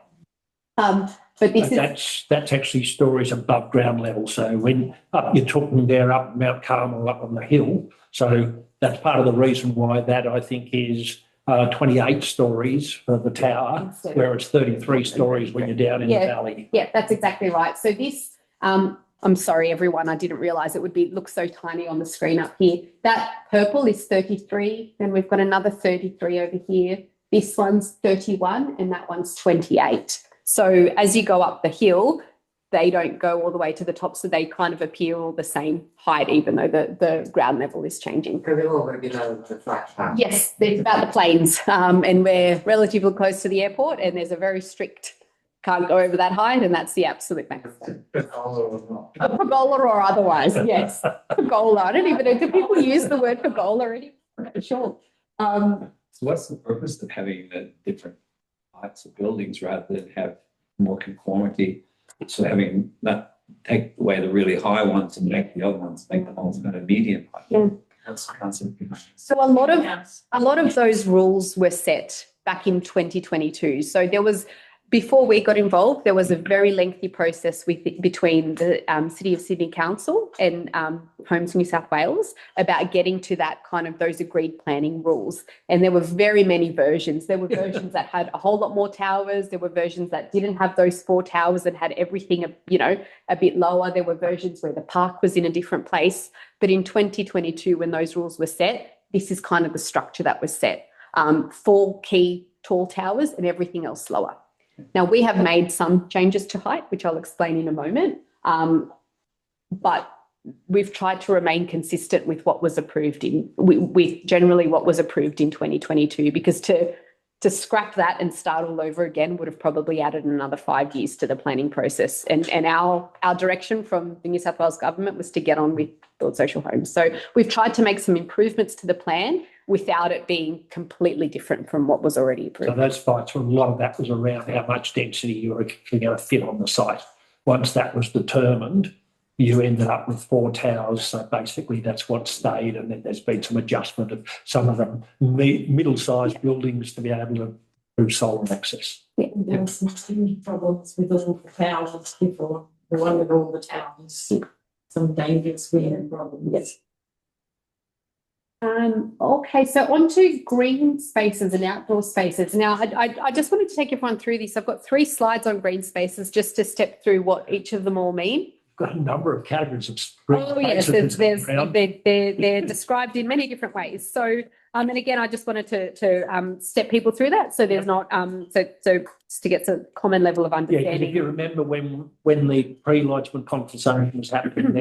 But that's actually stories above ground level. So when you're talking there up Mount Carmel, up on the hill, so that's part of the reason why that I think is 28 stories for the tower, where it's 33 stories when you're down in the valley. Yeah, that's exactly right. So this, I'm sorry, everyone, I didn't realise it would look so tiny on the screen up here. That purple is 33, then we've got another 33 over here. This one's 31 and that one's 28. So as you go up the hill, they don't go all the way to the top, so they kind of appear all the same height, even though the ground level is changing. So they're all going to be known as the flat part. Yes, it's about the planes, and we're relatively close to the airport, and there's a very strict, can't go over that height, and that's the absolute maximum. Pergola or not. A pergola or otherwise, yes. Pergola. I don't even know, do people use the word pergola anymore? I'm not sure. So what's the purpose of having the different heights of buildings rather than have more conformity? So having that, take away the really high ones and make the other ones, make them all kind of medium height. Yeah. That's the concept behind it. So a lot of those rules were set back in 2022. So there was, before we got involved, there was a very lengthy process between the City of Sydney Council and Homes New South Wales about getting to that kind of those agreed planning rules. And there were very many versions. There were versions that had a whole lot more towers. There were versions that didn't have those 4 towers and had everything, a bit lower. There were versions where the park was in a different place. But in 2022, when those rules were set, this is kind of the structure that was set. 4 key tall towers and everything else lower. Now, we have made some changes to height, which I'll explain in a moment, but we've tried to remain consistent with what was approved with generally what was approved in 2022, because to scrap that and start all over again would have probably added another 5 years to the planning process. And our direction from the New South Wales government was to get on with build social homes. So we've tried to make some improvements to the plan without it being completely different from what was already approved. So those fights, a lot of that was around how much density you were going to fit on the site. Once that was determined, you ended up with 4 towers. So basically that's what stayed, and then there's been some adjustment of some of the middle-sized buildings to be able to do solar access. Yeah, there were some problems with all the towers before. The one with all the towers, some dangerous weird problems. Yes. Okay, so on to green spaces and outdoor spaces. Now, I just wanted to take everyone through this. I've got 3 slides on green spaces just to step through what each of them all mean. Got a number of categories of green Oh, yes, spaces they're described in many different ways. So, and again, I just wanted to step people through that, so there's not so just to get a common level of Yeah, understanding. because if you remember when the pre-lodgement conversation was happening,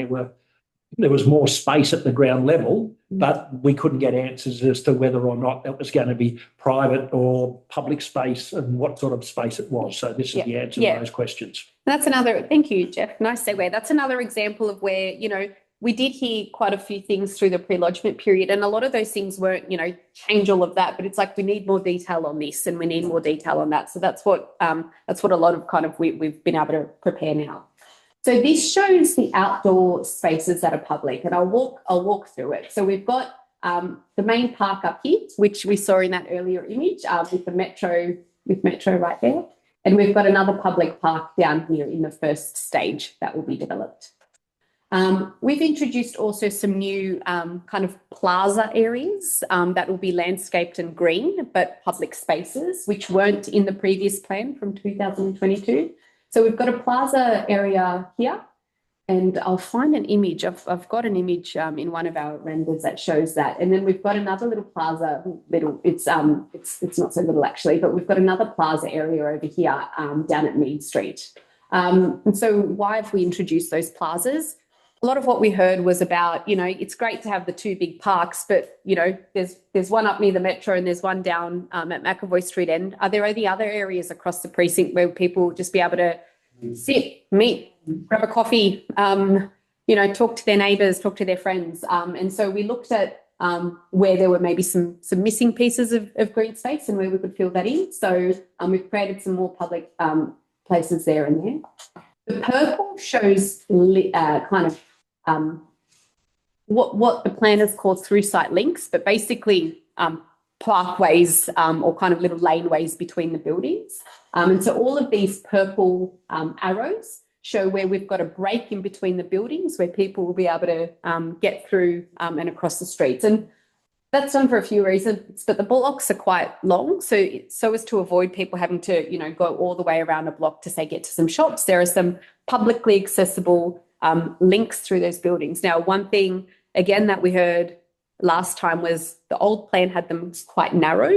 there was more space at the ground level, but we couldn't get answers as to whether or not that was going to be private or public space and what sort of space it was. So this is the answer to those questions. That's another, thank you, Jeff. Nice segue. That's another example of where, you know, we did hear quite a few things through the pre-lodgement period, and a lot of those things weren't, you know, change all of that, but it's like we need more detail on this and we need more detail on that. So that's what a lot of kind of we've been able to prepare now. So this shows the outdoor spaces that are public, and I'll walk through it. So we've got the main park up here, which we saw in that earlier image with Metro right there, and we've got another public park down here in the first stage that will be developed. We've introduced also some new kind of plaza areas that will be landscaped and green, but public spaces, which weren't in the previous plan from 2022. So we've got a plaza area here, and I'll find an image. I've got an image in one of our renders that shows that. And then we've got another little plaza, it's not so little actually, but we've got another plaza area over here down at Mead Street. And so why have we introduced those plazas? A lot of what we heard was about, you know, it's great to have the 2 big parks, but, you know, there's one up near the Metro and there's one down at McAvoy Street End. Are there any other areas across the precinct where people will just be able to sit, meet, grab a coffee, you know, talk to their neighbours, talk to their friends? And so we looked at where there were maybe some missing pieces of green space and where we could fill that in. So we've created some more public places there and there. The purple shows kind of what the planners call through site links, but basically pathways or kind of little laneways between the buildings. And so all of these purple arrows show where we've got a break in between the buildings where people will be able to get through and across the streets. And that's done for a few reasons, but the blocks are quite long, so as to avoid people having to, you know, go all the way around a block to say get to some shops. There are some publicly accessible links through those buildings. Now, one thing again that we heard last time was the old plan had them quite narrow,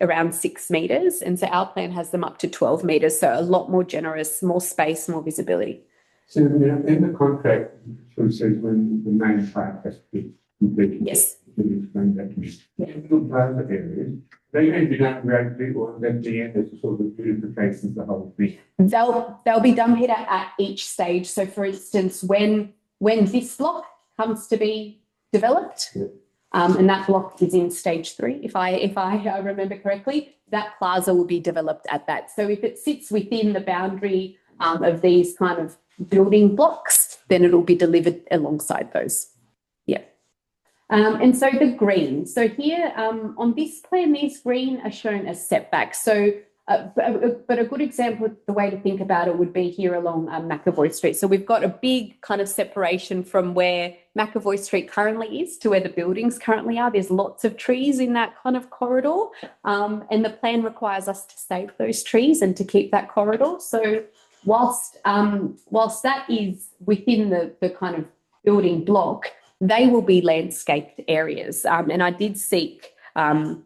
around 6 metres, and so our plan has them up to 12 metres, so a lot more generous, more space, more visibility. So in the contract, it sort of says when the main park has to be completed. Yes. Can you explain that to me? In plaza areas, they going to be done gradually, or then the end is a sort of beautification of the whole thing? They'll be done here at each stage. So, for instance, when this block comes to be developed, and that block is in stage 3, if I remember correctly, that plaza will be developed at that. So if it sits within the boundary of these kind of building blocks, then it'll be delivered alongside those. Yeah. And so the green. So here on this plan, these green are shown as setbacks. So, but a good example, the way to think about it would be here along McAvoy Street. So we've got a big kind of separation from where McAvoy Street currently is to where the buildings currently are. There's lots of trees in that kind of corridor, and the plan requires us to save those trees and to keep that corridor. So whilst that is within the kind of building block, they will be landscaped areas. And I did seek kind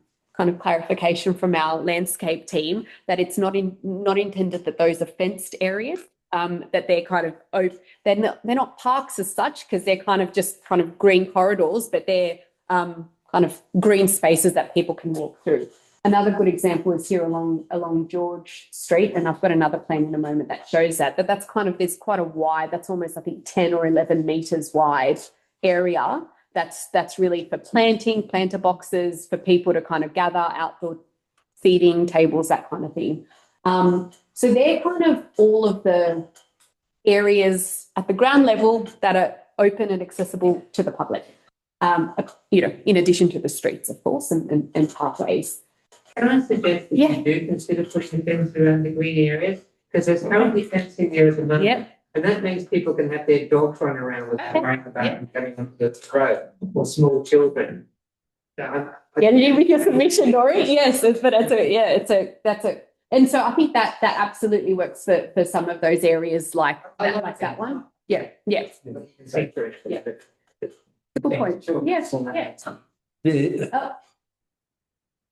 of clarification from our landscape team that it's not intended that those are fenced areas, that they're kind of they're not parks as such, because they're kind of just kind of green corridors, but they're kind of green spaces that people can walk through. Another good example is here along George Street, and I've got another plan in a moment that shows that. But that's kind of, there's quite a wide, that's almost I think 10 or 11 metres wide area that's really for planter boxes, for people to kind of gather, outdoor seating, tables, that kind of thing. So they're kind of all of the areas at the ground level that are open and accessible to the public, you know, in addition to the streets, of course, and pathways. Can I suggest that you do consider pushing fence around the green areas? Because there's currently fencing there at the moment. Yep. And that means people can have their dogs run around without worrying about them coming onto the road, or small children. Yeah, did you read your submission, Dory? Yes, but and so I think that absolutely works for some of those areas like that one. Yeah, yeah. Yeah. Good point. Yes, Yeah,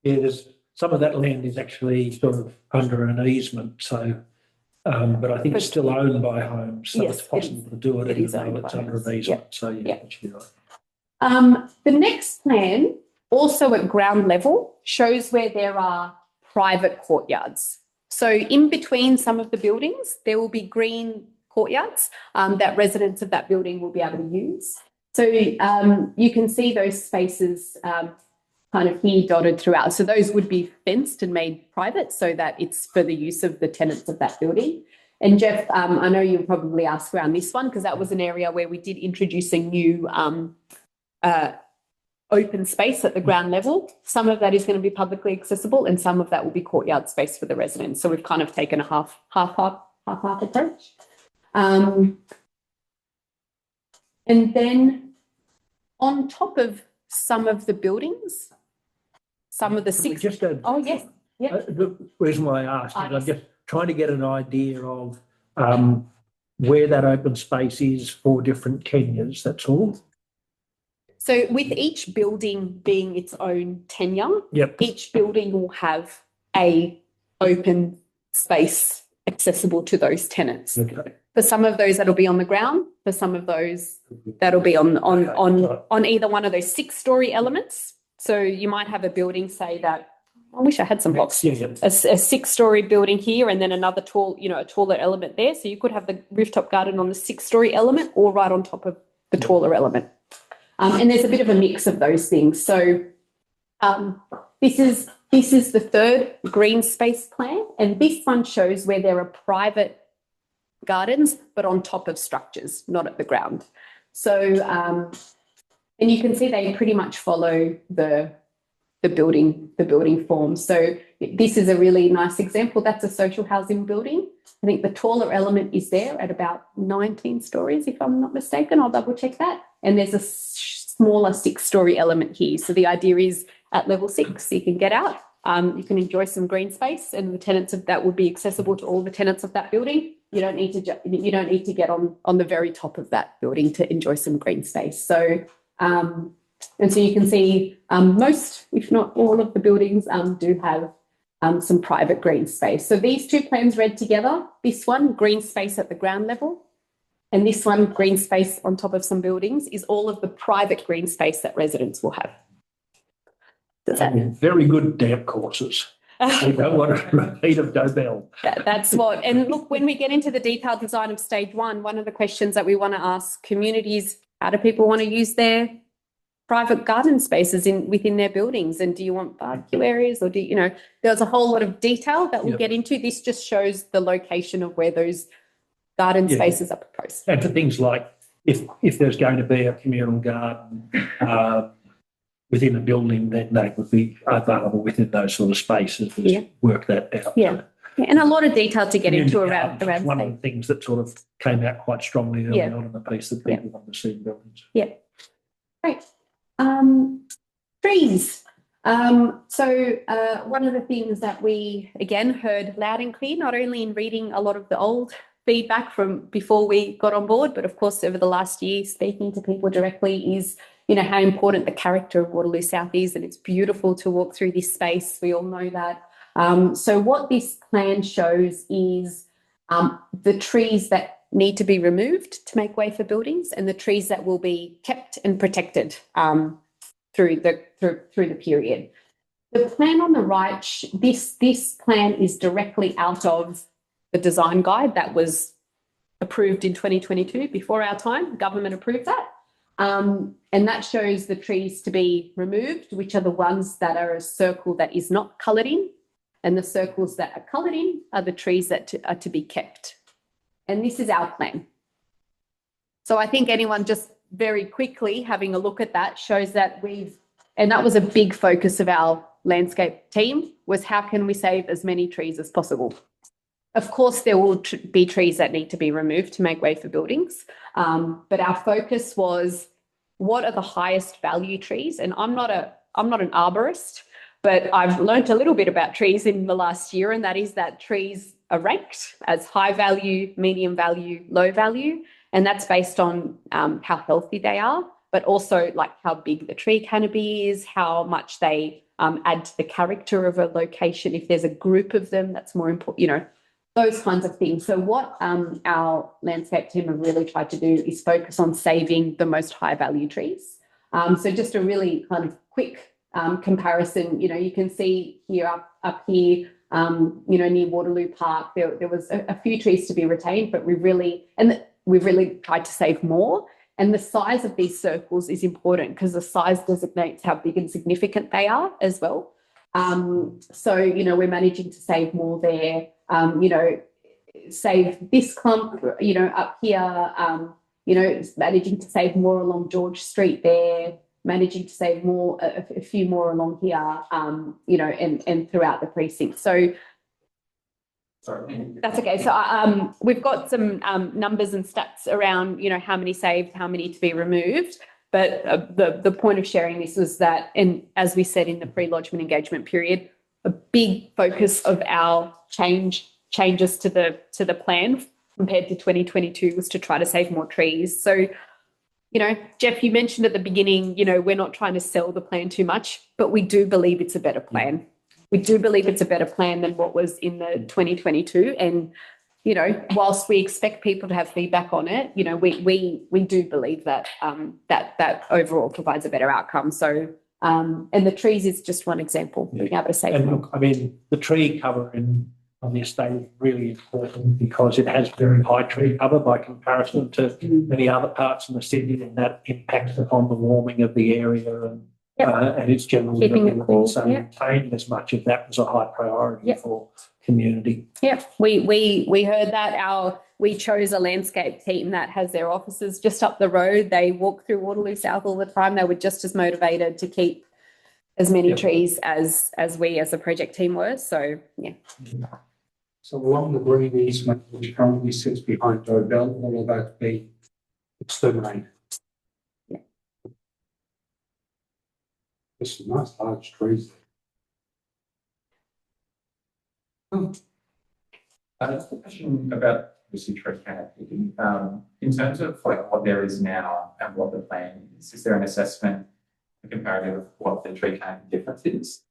there's some of that land is actually sort of under an easement, so, but I think it's still owned by homes, so Yes, it's possible to do it it even is though owned it's by under homes. an Yeah. easement, so yeah, Yeah. that's right. The next plan, also at ground level, shows where there are private courtyards. So in between some of the buildings, there will be green courtyards that residents of that building will be able to use. So you can see those spaces kind of here dotted throughout. So those would be fenced and made private so that it's for the use of the tenants of that building. And Jeff, I know you'll probably ask around this one because that was an area where we did introduce a new open space at the ground level. Some of that is going to be publicly accessible and some of that will be courtyard space for the residents. So we've kind of taken a half approach. And then on top of some of the buildings, some of the six. Oh, yes. Yeah. The reason why I asked is I'm just trying to get an idea of where that open space is for different tenures, that's all. So with each building being its own tenure, Yep. each building will have a open space accessible to those tenants. Okay. For some of those that'll be on the ground, for some of those that'll be on either one of those 6-story elements. So you might have a building, say that, I wish I had some blocks. Yeah, yeah. A 6-story building here and then another a taller element there. So you could have the rooftop garden on the 6-story element or right on top of the taller element. And there's a bit of a mix of those things. So this is the third green space plan, and this one shows where there are private gardens, but on top of structures, not at the ground. So, and you can see they pretty much follow the building form. So this is a really nice example. That's a social housing building. I think the taller element is there at about 19 stories, if I'm not mistaken. I'll double check that. And there's a smaller 6-story element here. So the idea is at level 6, you can get out, you can enjoy some green space, and the tenants of that would be accessible to all the tenants of that building. You don't need to get on the very top of that building to enjoy some green space. So and so you can see most, if not all of the buildings do have some private green space. So these two plans read together, this one, green space at the ground level, and this one, green space on top of some buildings, is all of the private green space that residents will have. Very good damp courses. We don't want to repeat of Dobell. That's what, and look, when we get into the detailed design of stage one of the questions that we want to ask communities, how do people want to use their private garden spaces within their buildings, and do you want barbecue areas, or there's a whole lot of detail that we'll get into. This just shows the location of where those garden spaces are proposed. And for things like if there's going to be a communal garden within a building, then they would be available within those sort of spaces. Work that out. Yeah, and a lot of detail to get into around one of the things that sort of came out quite strongly early on in the piece that people want to see in buildings. Yeah, great. Trees. So one of the things that we again heard loud and clear, not only in reading a lot of the old feedback from before we got on board, but of course over the last year speaking to people directly, is how important the character of Waterloo South is, and it's beautiful to walk through this space. We all know that. So what this plan shows is the trees that need to be removed to make way for buildings, and the trees that will be kept and protected through the period. The plan on the right, this plan is directly out of the design guide that was approved in 2022, before our time. Government approved that. And that shows the trees to be removed, which are the ones that are a circle that is not coloured in, and the circles that are coloured in are the trees that are to be kept. And this is our plan. So I think anyone just very quickly having a look at that shows that and that was a big focus of our landscape team, was how can we save as many trees as possible. Of course, there will be trees that need to be removed to make way for buildings. But our focus was, what are the highest value trees? And I'm not an arborist, but I've learned a little bit about trees in the last year, and that is that trees are ranked as high value, medium value, low value. And that's based on how healthy they are, but also like how big the tree canopy is, how much they add to the character of a location. If there's a group of them, that's more important, you know, those kinds of things. So what our landscape team have really tried to do is focus on saving the most high value trees. So just a really kind of quick comparison, you know, you can see here up here, you know, near Waterloo Park, there was a few trees to be retained, but we've really tried to save more. And the size of these circles is important because the size designates how big and significant they are as well. So, you know, we're managing to save more there, you know, save this clump, you know, up here, you know, managing to save more along George Street there, managing to save more, a few more along here, you know, and throughout the precinct. So, sorry. That's okay. So we've got some numbers and stats around, you know, how many saved, how many to be removed. But the point of sharing this was that, and as we said in the pre-lodgement engagement period, a big focus of our changes to the plan compared to 2022 was to try to save more trees. So, you know, Jeff, you mentioned at the beginning, you know, we're not trying to sell the plan too much, but we do believe it's a better plan. We do believe it's a better plan than what was in the 2022. And, you know, whilst we expect people to have feedback on it, you know, we do believe that that overall provides a better outcome. So, and the trees is just one example, being able to save. And look, I mean, the tree cover on the estate is really important because it has very high tree cover by comparison to many other parts in the city, and that impacts upon the warming of the area and it's generally keeping it cool. So maintaining as much of that was a high priority for community. Yep, we heard that. We chose a landscape team that has their offices just up the road. They walk through Waterloo South all the time. They were just as motivated to keep as many trees as we as a project team were. So yeah. So along the green easement which currently sits behind Dobell, all of that be exterminated. Yeah. There's some nice large trees there. Just a question about the tree canopy. In terms of like what there is now and what the plan is there an assessment, a comparative of what the tree canopy difference is?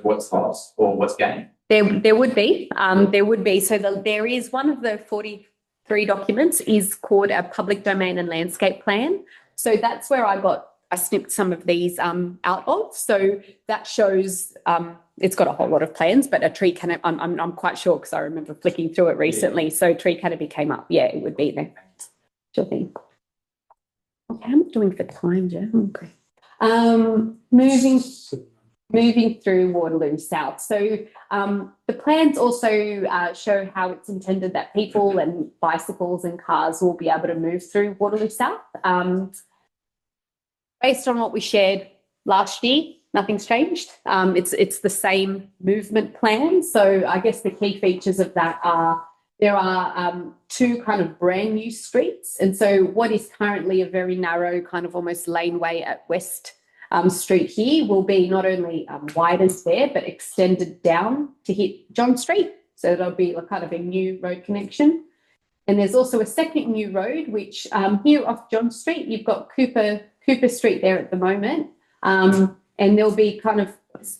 What's lost or what's gained? There would be. So there is one of the 43 documents is called a public domain and landscape plan. So that's where I snipped some of these out of. So that shows it's got a whole lot of plans, but a tree canopy, I'm quite sure because I remember flicking through it recently. So tree canopy came up. Yeah, it would be there. Sure thing. Okay, how am I doing for time, Jeff? Okay. Moving through Waterloo South. So the plans also show how it's intended that people and bicycles and cars will be able to move through Waterloo South. Based on what we shared last year, nothing's changed. It's the same movement plan. So I guess the key features of that are there are two kind of brand new streets. And so what is currently a very narrow kind of almost laneway at West Street here will be not only widened there, but extended down to hit John Street. So there'll be kind of a new road connection. And there's also a second new road, which here off John Street, you've got Cooper Street there at the moment. And there'll be kind of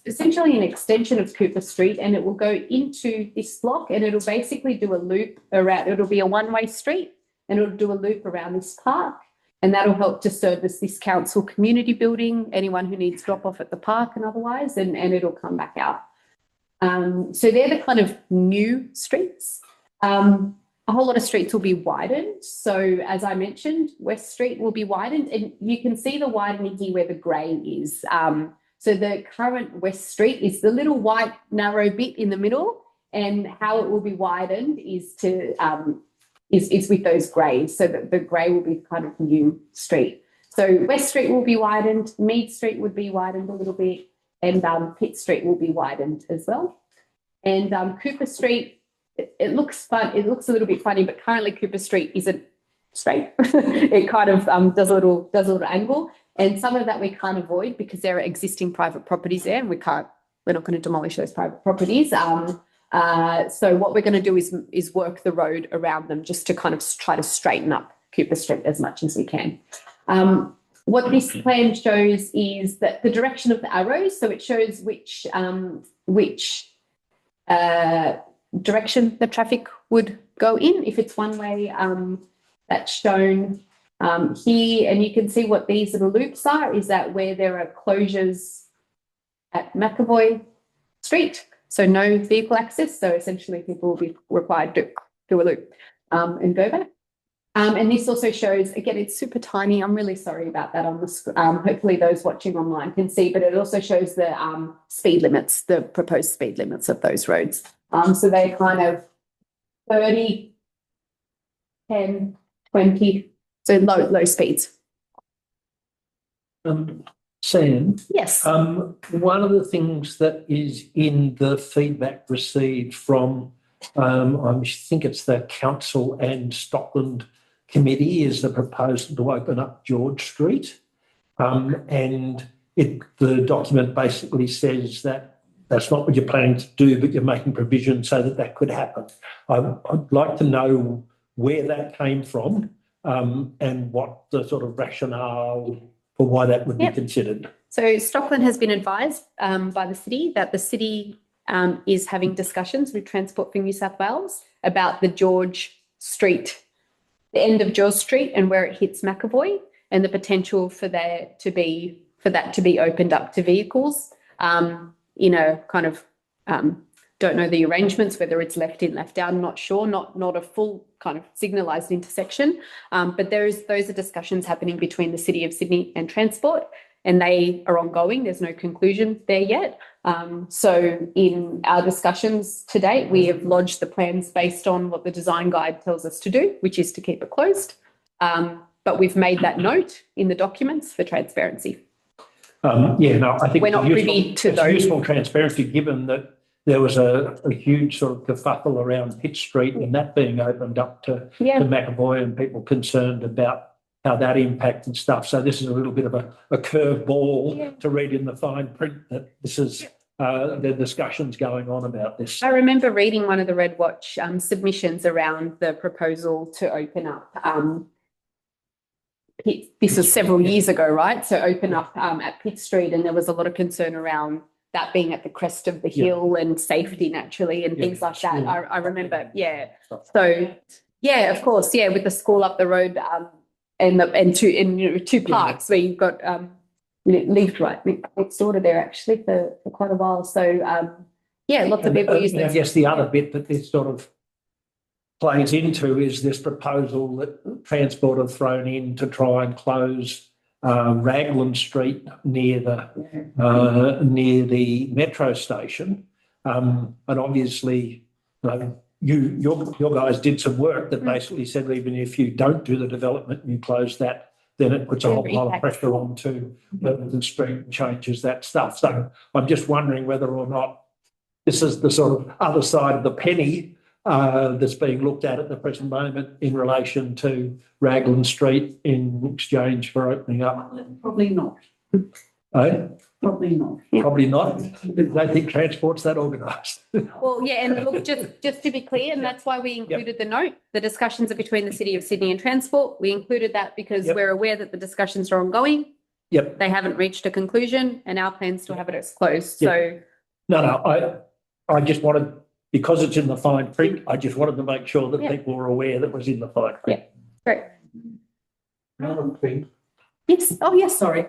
essentially an extension of Cooper Street, and it will go into this block, and it'll basically do a loop around. It'll be a one-way street, and it'll do a loop around this park. And that'll help to service this council community building, anyone who needs drop off at the park and otherwise, and it'll come back out. So they're the kind of new streets. A whole lot of streets will be widened. So as I mentioned, West Street will be widened, and you can see the widening here where the grey is. So the current West Street is the little white narrow bit in the middle, and how it will be widened is to is with those greys, so that the grey will be kind of new street. So West Street will be widened, Mead Street would be widened a little bit, and Pitt Street will be widened as well. And Cooper Street it looks fun. It looks a little bit funny, but currently Cooper Street isn't straight. It kind of does a little angle, and some of that we can't avoid because there are existing private properties there, and we're not going to demolish those private properties. So what we're going to do is work the road around them just to kind of try to straighten up Cooper Street as much as we can. What this plan shows is that the direction of the arrows, so it shows which direction the traffic would go in. If it's one way, that's shown here, and you can see what these little loops are, is that where there are closures at McAvoy Street, so no vehicle access, so essentially people will be required to do a loop and go back. And this also shows, again, it's super tiny. I'm really sorry about that on the screen. Hopefully those watching online can see, but it also shows the speed limits, the proposed speed limits of those roads. So they're kind of 30, 10, 20, so low speeds. Sam? Yes. One of the things that is in the feedback received from, I think it's the council and Stockland committee, is the proposal to open up George Street. And the document basically says that that's not what you're planning to do, but you're making provision so that could happen. I'd like to know where that came from and what the sort of rationale for why that would be considered. So Stockland has been advised by the city that the city is having discussions with Transport for New South Wales about the George Street, the end of George Street and where it hits McAvoy, and the potential for that to be opened up to vehicles. Kind of don't know the arrangements, whether it's left in, left out, I'm not sure, not a full kind of signalised intersection. But those are discussions happening between the City of Sydney and Transport, and they are ongoing. There's no conclusion there yet. So in our discussions to date, we have lodged the plans based on what the design guide tells us to do, which is to keep it closed. But we've made that note in the documents for transparency. I think we're not privy to those. Useful transparency, given that there was a huge sort of kerfuffle around Pitt Street and that being opened up to McAvoy, and people concerned about how that impacted stuff. So this is a little bit of a curveball to read in the fine print that this is the discussions going on about this. I remember reading one of the REDWatch submissions around the proposal to open up. This was several years ago, right? So open up at Pitt Street, and there was a lot of concern around that being at the crest of the hill and safety naturally and things like that. I remember, So, of course, with the school up the road and two parks where you've got lived right next door to there actually for quite a while. So, lots of people use this. I guess the other bit that this sort of plays into is this proposal that Transport have thrown in to try and close Raglan Street near the metro station, and obviously, your guys did some work that basically said even if you don't do the development and you close that, then it puts a whole lot of pressure onto the street and changes that stuff. So I'm just wondering whether or not this is the sort of other side of the penny that's being looked at the present moment in relation to Raglan Street in exchange for opening up. Probably not. Eh? Probably not. Probably not. They think Transport's that organised. Well, and look, just to be clear, and that's why we included the note. The discussions are between the City of Sydney and Transport. We included that because we're aware that the discussions are ongoing. Yep. They haven't reached a conclusion, and our plans still have it as closed. Yep. So I just wanted, because it's in the fine print, I just wanted to make sure that people were aware that it was in the fine print. Yeah, great. Another thing. Yes. Oh, yes. Sorry.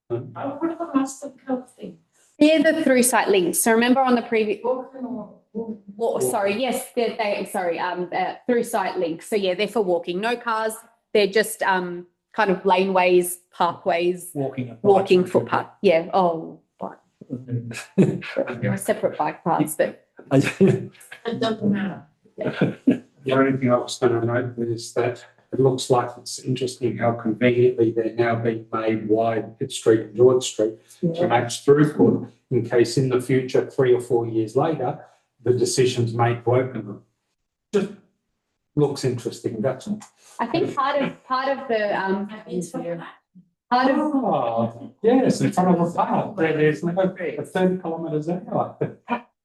What are the master code things? They're the through site links. So remember on the previous. Through site links. So they're for walking. No cars. They're just kind of laneways, parkways, walking footpath. Yeah. Oh, separate bike paths, but It doesn't matter. The only thing I was going to note is that it looks like it's interesting how conveniently they're now being made wide Pitt Street and George Street to match throughput in case in the future, 3 or 4 years later, the decisions made to open them. Just looks interesting, that's all. I think part of the part of Oh, yes, in front of a park where there's no 30 kilometres anyway.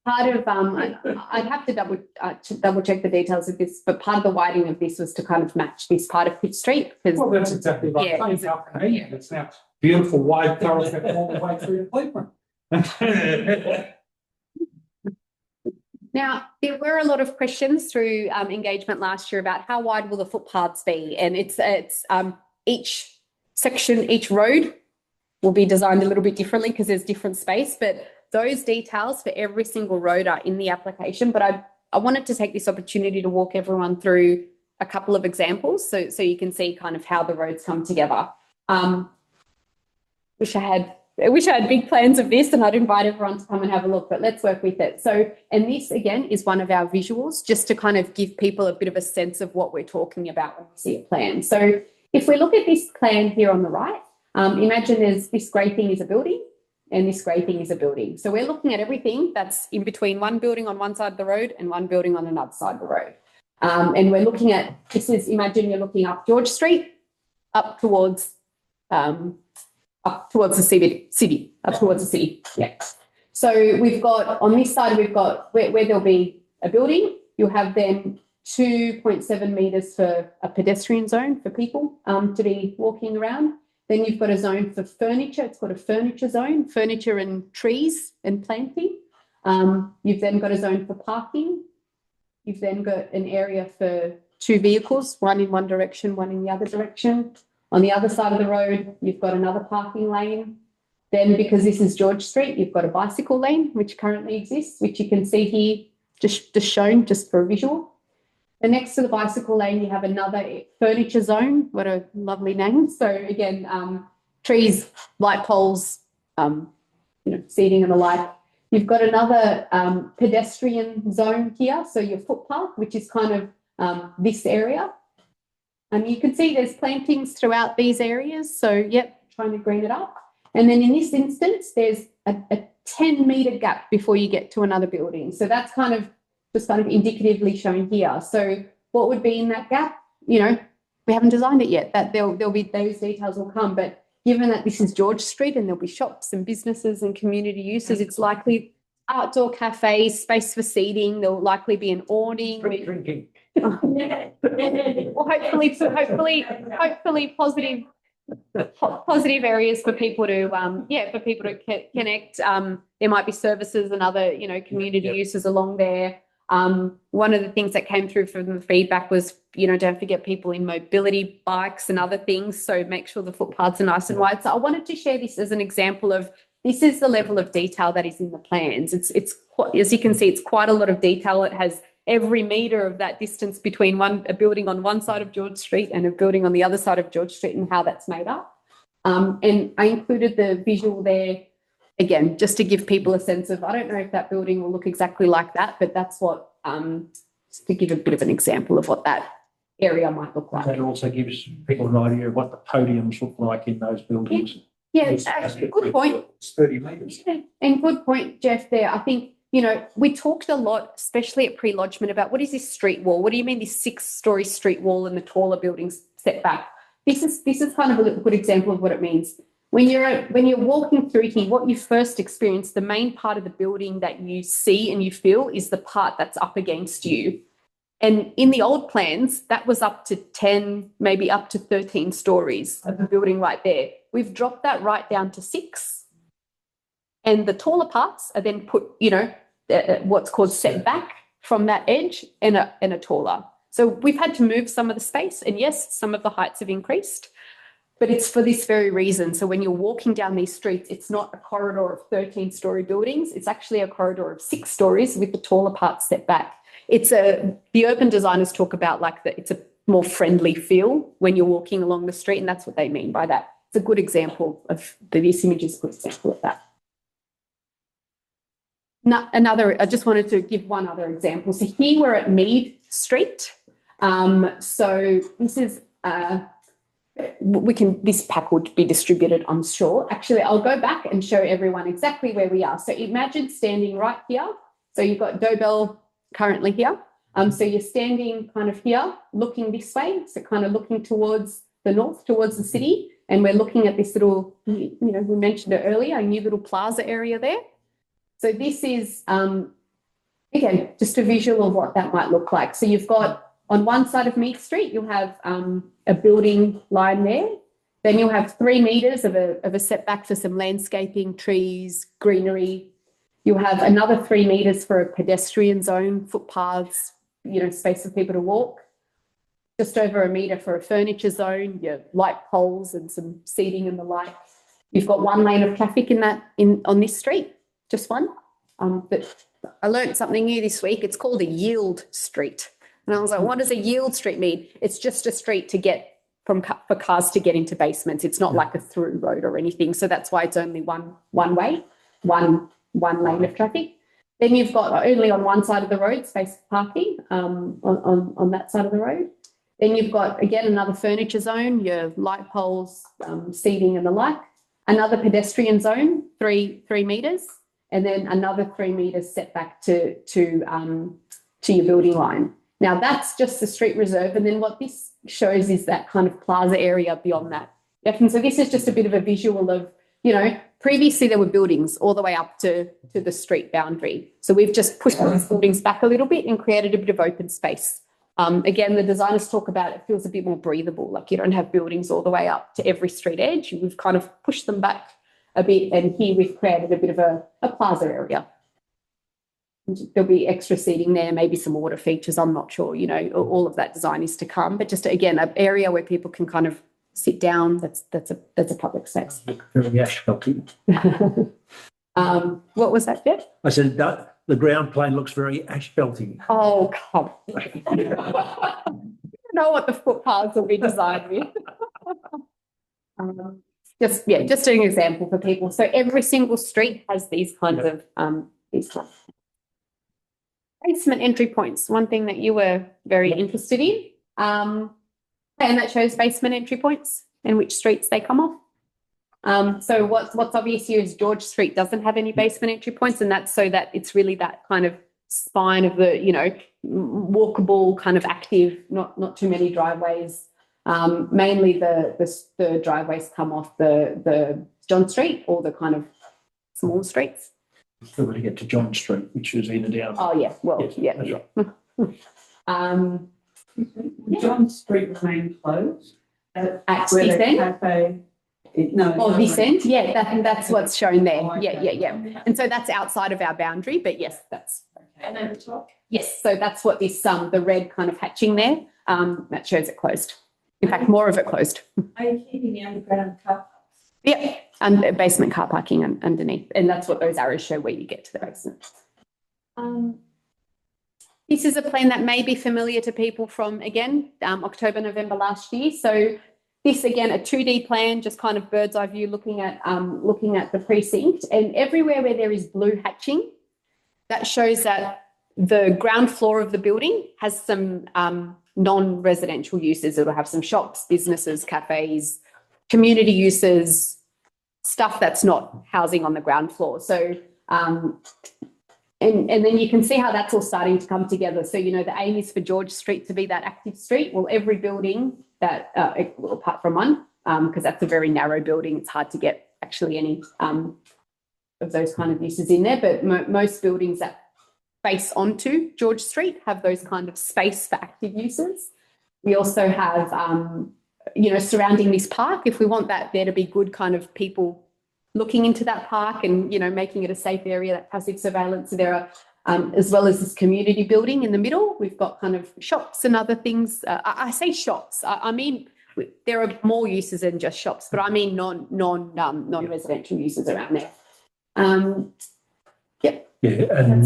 part of I'd have to double check the details of this, but part of the widening of this was to kind of match this part of Pitt Street because Well, that's exactly right. Yeah. How convenient. It's now beautiful wide thoroughfare all the way through Cleveland. Now, there were a lot of questions through engagement last year about how wide will the footpaths be, and it's each section, each road will be designed a little bit differently because there's different space, but those details for every single road are in the application. But I wanted to take this opportunity to walk everyone through a couple of examples so you can see kind of how the roads come together. I wish I had big plans of this and I'd invite everyone to come and have a look, but let's work with it. So, and this again is one of our visuals just to kind of give people a bit of a sense of what we're talking about when we see a plan. So if we look at this plan here on the right, imagine this grey thing is a building and this grey thing is a building. So we're looking at everything that's in between one building on one side of the road and one building on another side of the road. And we're looking at, imagine you're looking up George Street, up towards the city, yeah. So we've got, on this side, we've got where there'll be a building, you'll have then 2.7 metres for a pedestrian zone for people to be walking around. Then you've got a zone for furniture, it's called a furniture zone, furniture and trees and planting. You've then got a zone for parking. You've then got an area for 2 vehicles, one in one direction, one in the other direction. On the other side of the road, you've got another parking lane. Then, because this is George Street, you've got a bicycle lane, which currently exists, which you can see here, just shown just for a visual. Then next to the bicycle lane, you have another furniture zone. What a lovely name. So again, trees, light poles, seating and the like. You've got another pedestrian zone here. So your footpath, which is kind of this area. And you can see there's plantings throughout these areas. So, yep, trying to green it up. And then in this instance, there's a 10-metre gap before you get to another building. So that's kind of just kind of indicatively shown here. So what would be in that gap? We haven't designed it yet. That there'll be, those details will come. But given that this is George Street and there'll be shops and businesses and community uses, it's likely outdoor cafes, space for seating. There'll likely be an awning. Free drinking. Well, hopefully positive areas for people to connect. There might be services and other community uses along there. One of the things that came through from the feedback was don't forget people in mobility bikes and other things, so make sure the footpaths are nice and wide. So I wanted to share this as an example of this is the level of detail that is in the plans. It's as you can see, it's quite a lot of detail. It has every metre of that distance between a building on one side of George Street and a building on the other side of George Street and how that's made up. And I included the visual there, again, just to give people a sense of, I don't know if that building will look exactly like that, but that's what, just to give a bit of an example of what that area might look like. That also gives people an idea of what the podiums look like in those buildings. Yeah, good point. It's 30 metres. Yeah, and good point, Jeff, there. I think, we talked a lot, especially at pre-lodgement, about what is this street wall? What do you mean this 6-storey street wall and the taller buildings set back? This is kind of a good example of what it means. When you're walking through here, what you first experience, the main part of the building that you see and you feel is the part that's up against you. And in the old plans, that was up to 10, maybe up to 13 stories of the building right there. We've dropped that right down to 6. And the taller parts are then put, what's called set back from that edge and a taller. So we've had to move some of the space, and yes, some of the heights have increased, but it's for this very reason. So when you're walking down these streets, it's not a corridor of 13-storey buildings. It's actually a corridor of 6 stories with the taller parts set back. The urban designers talk about it's a more friendly feel when you're walking along the street, and that's what they mean by that. It's a good example of this image is a good example of that. I just wanted to give one other example. So here we're at Mead Street. So this is this pack would be distributed, I'm sure. Actually, I'll go back and show everyone exactly where we are. So imagine standing right here. So you've got Dobell currently here. So you're standing kind of here, looking this way, so kind of looking towards the north, towards the city, and we're looking at this little, you know, we mentioned it earlier, a new little plaza area there. So this is, again, just a visual of what that might look like. So you've got, on one side of Meath Street, you'll have a building line there. Then you'll have 3 metres of a setback for some landscaping, trees, greenery. You'll have another 3 metres for a pedestrian zone, footpaths, you know, space for people to walk. Just over a metre for a furniture zone, your light poles and some seating and the like. You've got 1 lane of traffic on this street, just one. But I learned something new this week. It's called a yield street. And I was like, what does a yield street mean? It's just a street to get for cars to get into basements. It's not like a through road or anything. So that's why it's only one way, one lane of traffic. Then you've got only on one side of the road space for parking on that side of the road. Then you've got, again, another furniture zone, your light poles, seating and the like. Another pedestrian zone, 3 metres, and then another 3 metres setback to your building line. Now, that's just the street reserve, and then what this shows is that kind of plaza area beyond that. And so this is just a bit of a visual of, you know, previously there were buildings all the way up to the street boundary. So we've just pushed those buildings back a little bit and created a bit of open space. Again, the designers talk about it feels a bit more breathable, like you don't have buildings all the way up to every street edge. We've kind of pushed them back a bit, and here we've created a bit of a plaza area. There'll be extra seating there, maybe some water features, I'm not sure, you know, all of that design is to come, but just, again, an area where people can kind of sit down, that's a public space. Very asphalty. What was that, Jeff? I said the ground plane looks very asphalty. Oh, come on. You don't know what the footpaths will be designed with. Just an example for people. So every single street has these kinds of basement entry points, one thing that you were very interested in. And that shows basement entry points and which streets they come off. So what's obvious here is George Street doesn't have any basement entry points, and that's so that it's really that kind of spine of the, you know, walkable, kind of active, not too many driveways. Mainly the driveways come off the John Street or the kind of small streets. Still got to get to John Street, which is either down. Oh, yeah. Well, yes, yeah. Would John Street remain closed? At Where this the end? cafe, This end? Yeah, that's what's shown there. Oh, okay. Yeah. And so that's outside of our boundary, but yes, that's. And then the top. Yes, so that's what this, the red kind of hatching there, that shows it closed. In fact, more of it closed. Are you keeping the underground car parks? Yeah, and basement car parking underneath. And that's what those arrows show where you get to the basement. This is a plan that may be familiar to people from, again, October, November last year. So this, again, a 2D plan, just kind of bird's eye view looking at the precinct. And everywhere where there is blue hatching, that shows that the ground floor of the building has some non-residential uses. It'll have some shops, businesses, cafes, community uses, stuff that's not housing on the ground floor. So, and then you can see how that's all starting to come together. So, you know, the aim is for George Street to be that active street. Well, every building that, apart from one, because that's a very narrow building, it's hard to get actually any of those kind of uses in there. But most buildings that face onto George Street have those kind of space for active uses. We also have, you know, surrounding this park, if we want that there to be good kind of people looking into that park and, you know, making it a safe area, that passive surveillance. So there are, as well as this community building in the middle, we've got kind of shops and other things. I say shops, I mean, there are more uses than just shops, but I mean non-residential uses around there. Yep. Yeah, and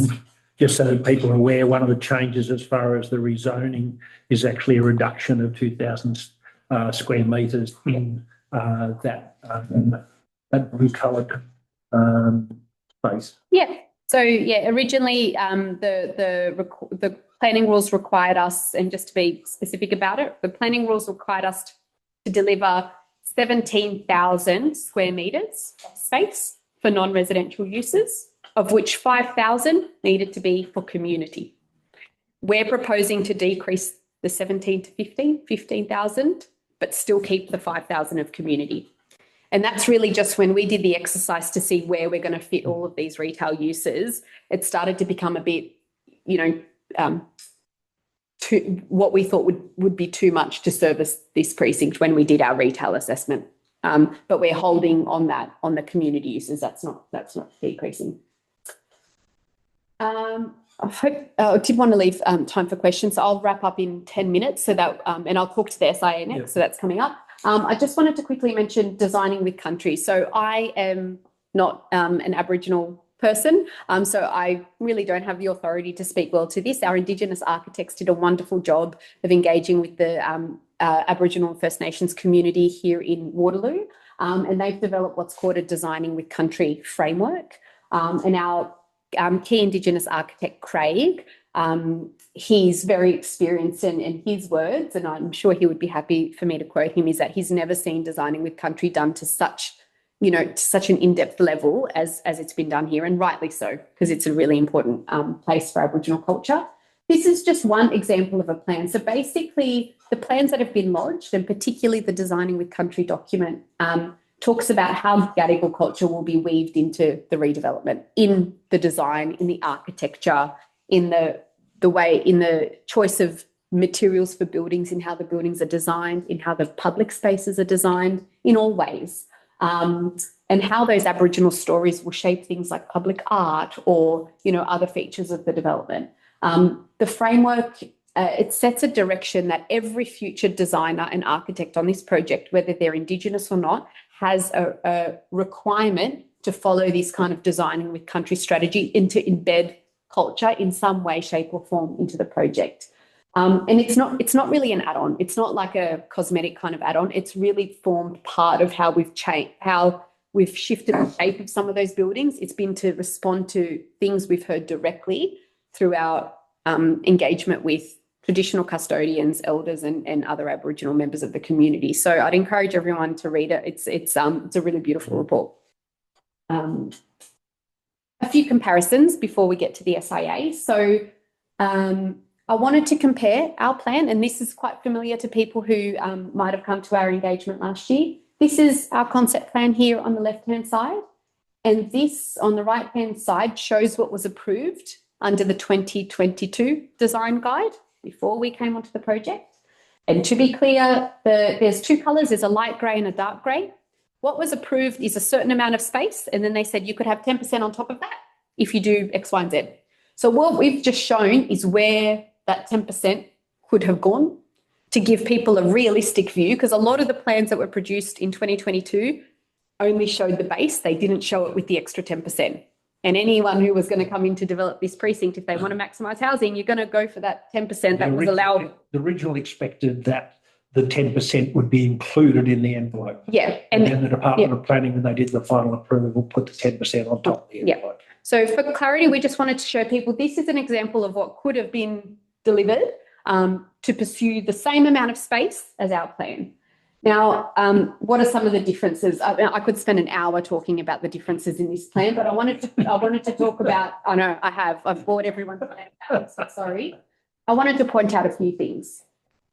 just so that people are aware, one of the changes as far as the rezoning is actually a reduction of 2,000 square metres in that blue coloured space. Yeah. So yeah, originally the planning rules required us, and just to be specific about it, the planning rules required us to deliver 17,000 square metres of space for non-residential uses. of which 5,000 needed to be for community. We're proposing to decrease the 17 to 15,000, but still keep the 5,000 of community. And that's really just when we did the exercise to see where we're going to fit all of these retail uses, it started to become a bit, what we thought would be too much to service this precinct when we did our retail assessment. But we're holding on that on the community uses. That's not decreasing. I did want to leave time for questions. So I'll wrap up in 10 minutes so that, and I'll talk to the SIA next. Yep. So that's coming up. I just wanted to quickly mention designing with country. So I am not an Aboriginal person, so I really don't have the authority to speak well to this. Our Indigenous architects did a wonderful job of engaging with the Aboriginal and First Nations community here in Waterloo, and they've developed what's called a designing with country framework. And our key Indigenous architect, Craig, he's very experienced, and his words, and I'm sure he would be happy for me to quote him, is that he's never seen designing with country done to such an in-depth level as it's been done here, and rightly so, because it's a really important place for Aboriginal culture. This is just one example of a plan. So basically, the plans that have been lodged, and particularly the Designing with Country document, talks about how Gadigal culture will be weaved into the redevelopment, in the design, in the architecture, in the way, in the choice of materials for buildings, in how the buildings are designed, in how the public spaces are designed, in all ways. And how those Aboriginal stories will shape things like public art or, other features of the development. The framework, it sets a direction that every future designer and architect on this project, whether they're Indigenous or not, has a requirement to follow this kind of designing with country strategy and to embed culture in some way, shape or form into the project. And it's not really an add-on. It's not like a cosmetic kind of add-on. It's really formed part of how we've changed, how we've shifted the shape of some of those buildings. It's been to respond to things we've heard directly through our engagement with traditional custodians, elders, and other Aboriginal members of the community. So I'd encourage everyone to read it. It's a really beautiful report. A few comparisons before we get to the SIA. So I wanted to compare our plan, and this is quite familiar to people who might have come to our engagement last year. This is our concept plan here on the left-hand side, and this on the right-hand side shows what was approved under the 2022 design guide before we came onto the project. And to be clear, there's two colours, there's a light grey and a dark grey. What was approved is a certain amount of space, and then they said you could have 10% on top of that if you do X, Y, and Z. So what we've just shown is where that 10% could have gone to give people a realistic view, because a lot of the plans that were produced in 2022 only showed the base. They didn't show it with the extra 10%. And anyone who was going to come in to develop this precinct, if they want to maximise housing, you're going to go for that 10% that was allowed. The original expected that the 10% would be included in the envelope. Yeah. And then the Department of Planning, when they did the final approval, put the 10% on top of the envelope. So for clarity, we just wanted to show people this is an example of what could have been delivered to pursue the same amount of space as our plan. Now, what are some of the differences? I could spend an hour talking about the differences in this plan, but I wanted to talk about, I've bored everyone to death, so sorry. I wanted to point out a few things.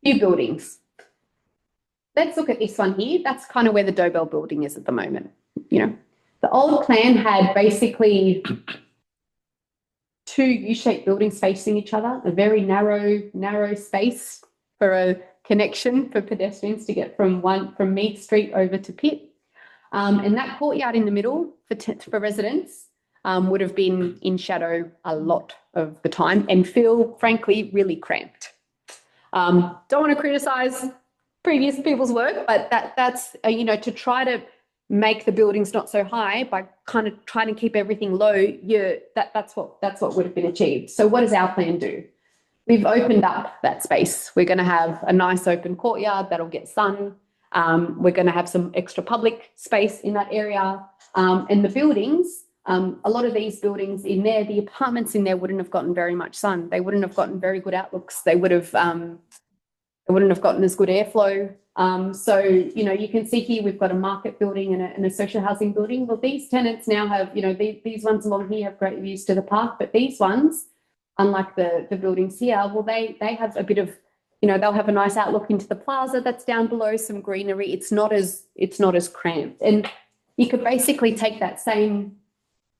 Few buildings. Let's look at this one here. That's kind of where the Dobell building is at the moment. The old plan had basically two U-shaped buildings facing each other, a very narrow space for a connection for pedestrians to get from Meath Street over to Pitt. And that courtyard in the middle for residents would have been in shadow a lot of the time and feel, frankly, really cramped. Don't want to criticise previous people's work, but that's to try to make the buildings not so high by kind of trying to keep everything low, that's what would have been achieved. So what does our plan do? We've opened up that space. We're going to have a nice open courtyard that'll get sun. We're going to have some extra public space in that area. And the buildings, a lot of these buildings in there, the apartments in there wouldn't have gotten very much sun. They wouldn't have gotten very good outlooks. They wouldn't have gotten as good airflow. So, you know, you can see here we've got a market building and a social housing building. Well, these tenants now have, you know, these ones along here have great views to the park, but these ones, unlike the buildings here, well, they have a bit of, you know, they'll have a nice outlook into the plaza that's down below, some greenery. It's not as cramped. And you could basically take that same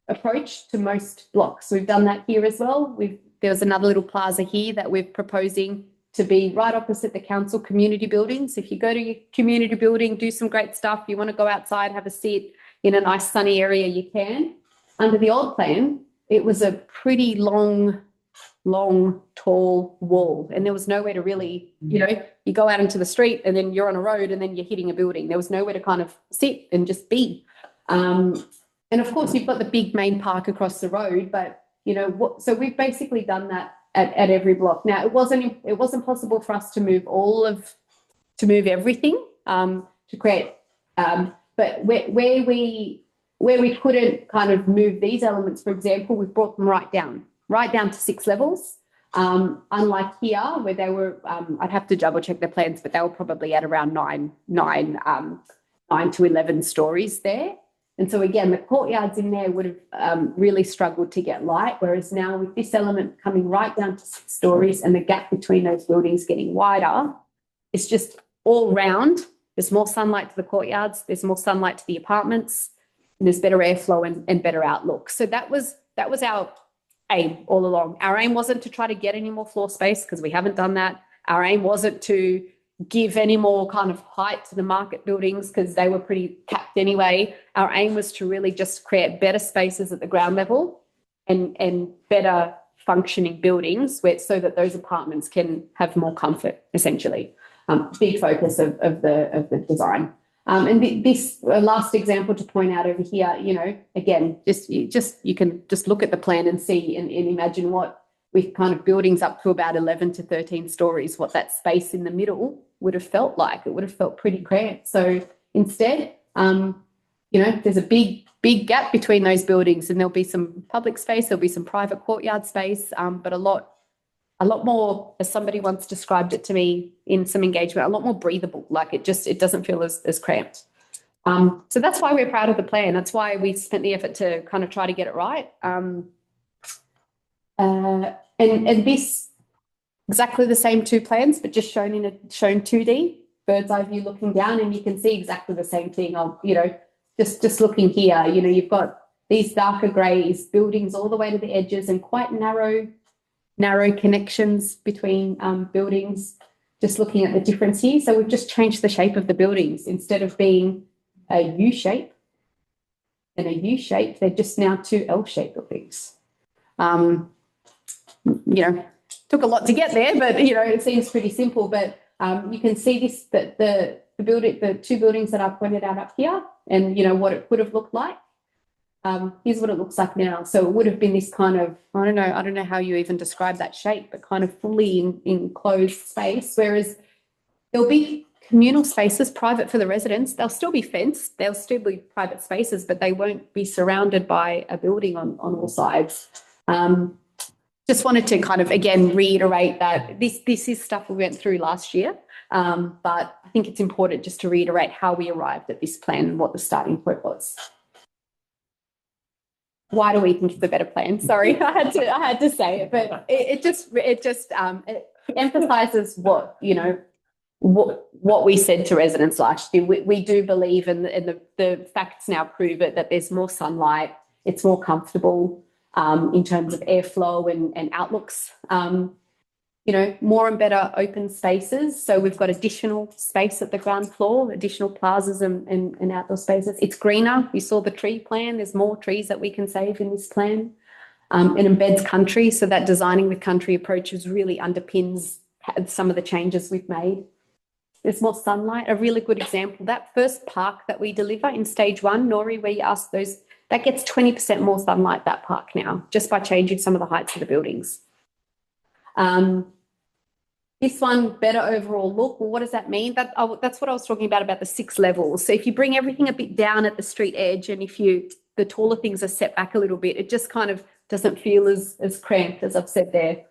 approach to most blocks. We've done that here as well. There's another little plaza here that we're proposing to be right opposite the council community buildings. If you go to your community building, do some great stuff, you want to go outside, have a sit in a nice sunny area, you can. Under the old plan, it was a pretty long, tall wall, and there was nowhere to really, you know, you go out into the street and then you're on a road and then you're hitting a building. There was nowhere to kind of sit and just be. And of course, you've got the big main park across the road, but, you know, so we've basically done that at every block. Now, it wasn't possible for us to move everything to create, but where we couldn't kind of move these elements, for example, we've brought them right down to 6 levels. Unlike here, where they were, I'd have to double check the plans, but they were probably at around 9 to 11 stories there. And so again, the courtyards in there would have really struggled to get light, whereas now with this element coming right down to 6 stories and the gap between those buildings getting wider, it's just all round. There's more sunlight to the courtyards, there's more sunlight to the apartments, and there's better airflow and better outlook. So that was our aim all along. Our aim wasn't to try to get any more floor space, because we haven't done that. Our aim wasn't to give any more kind of height to the market buildings, because they were pretty capped anyway. Our aim was to really just create better spaces at the ground level and better functioning buildings so that those apartments can have more comfort, essentially. Big focus of the design. And this last example to point out over here, you know, again, you can just look at the plan and see and imagine what, with kind of buildings up to about 11 to 13 stories, what that space in the middle would have felt like. It would have felt pretty cramped. So instead, you know, there's a big gap between those buildings, and there'll be some public space, there'll be some private courtyard space, but a lot more, as somebody once described it to me in some engagement, a lot more breathable. Like it doesn't feel as cramped. So that's why we're proud of the plan. That's why we spent the effort to kind of try to get it right. And this, exactly the same 2 plans, but just shown 2D, bird's eye view looking down, and you can see exactly the same thing. You know, just looking here, you know, you've got these darker greys, buildings all the way to the edges, and quite narrow connections between buildings. Just looking at the difference here. So we've just changed the shape of the buildings. Instead of being a U shape and a U shape, they're just now 2 L-shaped buildings. You know, took a lot to get there, but, you know, it seems pretty simple. But you can see this, that the 2 buildings that I pointed out up here, and, you know, what it could have looked like. Here's what it looks like now. So it would have been this kind of, I don't know how you even describe that shape, but kind of fully enclosed space, whereas there'll be communal spaces private for the residents. They'll still be fenced, they'll still be private spaces, but they won't be surrounded by a building on all sides. Just wanted to kind of, again, reiterate that this is stuff we went through last year, but I think it's important just to reiterate how we arrived at this plan and what the starting point was. Why do we think it's a better plan? Sorry, I had to say it, but it emphasises what, you know, what we said to residents last year. We do believe, and the facts now prove it, that there's more sunlight, it's more comfortable in terms of airflow and outlooks. You know, more and better open spaces. So we've got additional space at the ground floor, additional plazas and outdoor spaces. It's greener. You saw the tree plan. There's more trees that we can save in this plan. It embeds country, so that designing with country approaches really underpins some of the changes we've made. There's more sunlight. A really good example, that first park that we deliver in stage 1, Nori, where you ask those, that gets 20% more sunlight, that park now, just by changing some of the heights of the buildings. This one, better overall look. Well, what does that mean? That's what I was talking about the 6 levels. So if you bring everything a bit down at the street edge, and if the taller things are set back a little bit, it just kind of doesn't feel as cramped, as I've said there.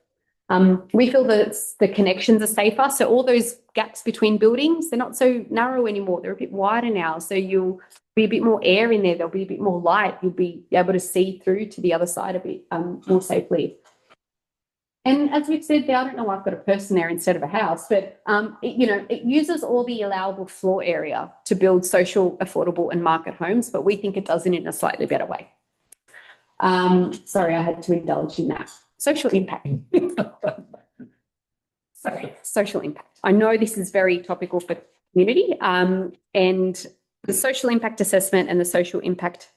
We feel that the connections are safer. So all those gaps between buildings, they're not so narrow anymore. They're a bit wider now. So you'll be a bit more air in there. There'll be a bit more light. You'll be able to see through to the other side a bit more safely. And as we've said there, I don't know why I've got a person there instead of a house, but it uses all the allowable floor area to build social, affordable and market homes, but we think it does it in a slightly better way. Sorry, I had to indulge in that. Social impact. Social impact. I know this is very topical for community, and the social impact assessment and the social impact.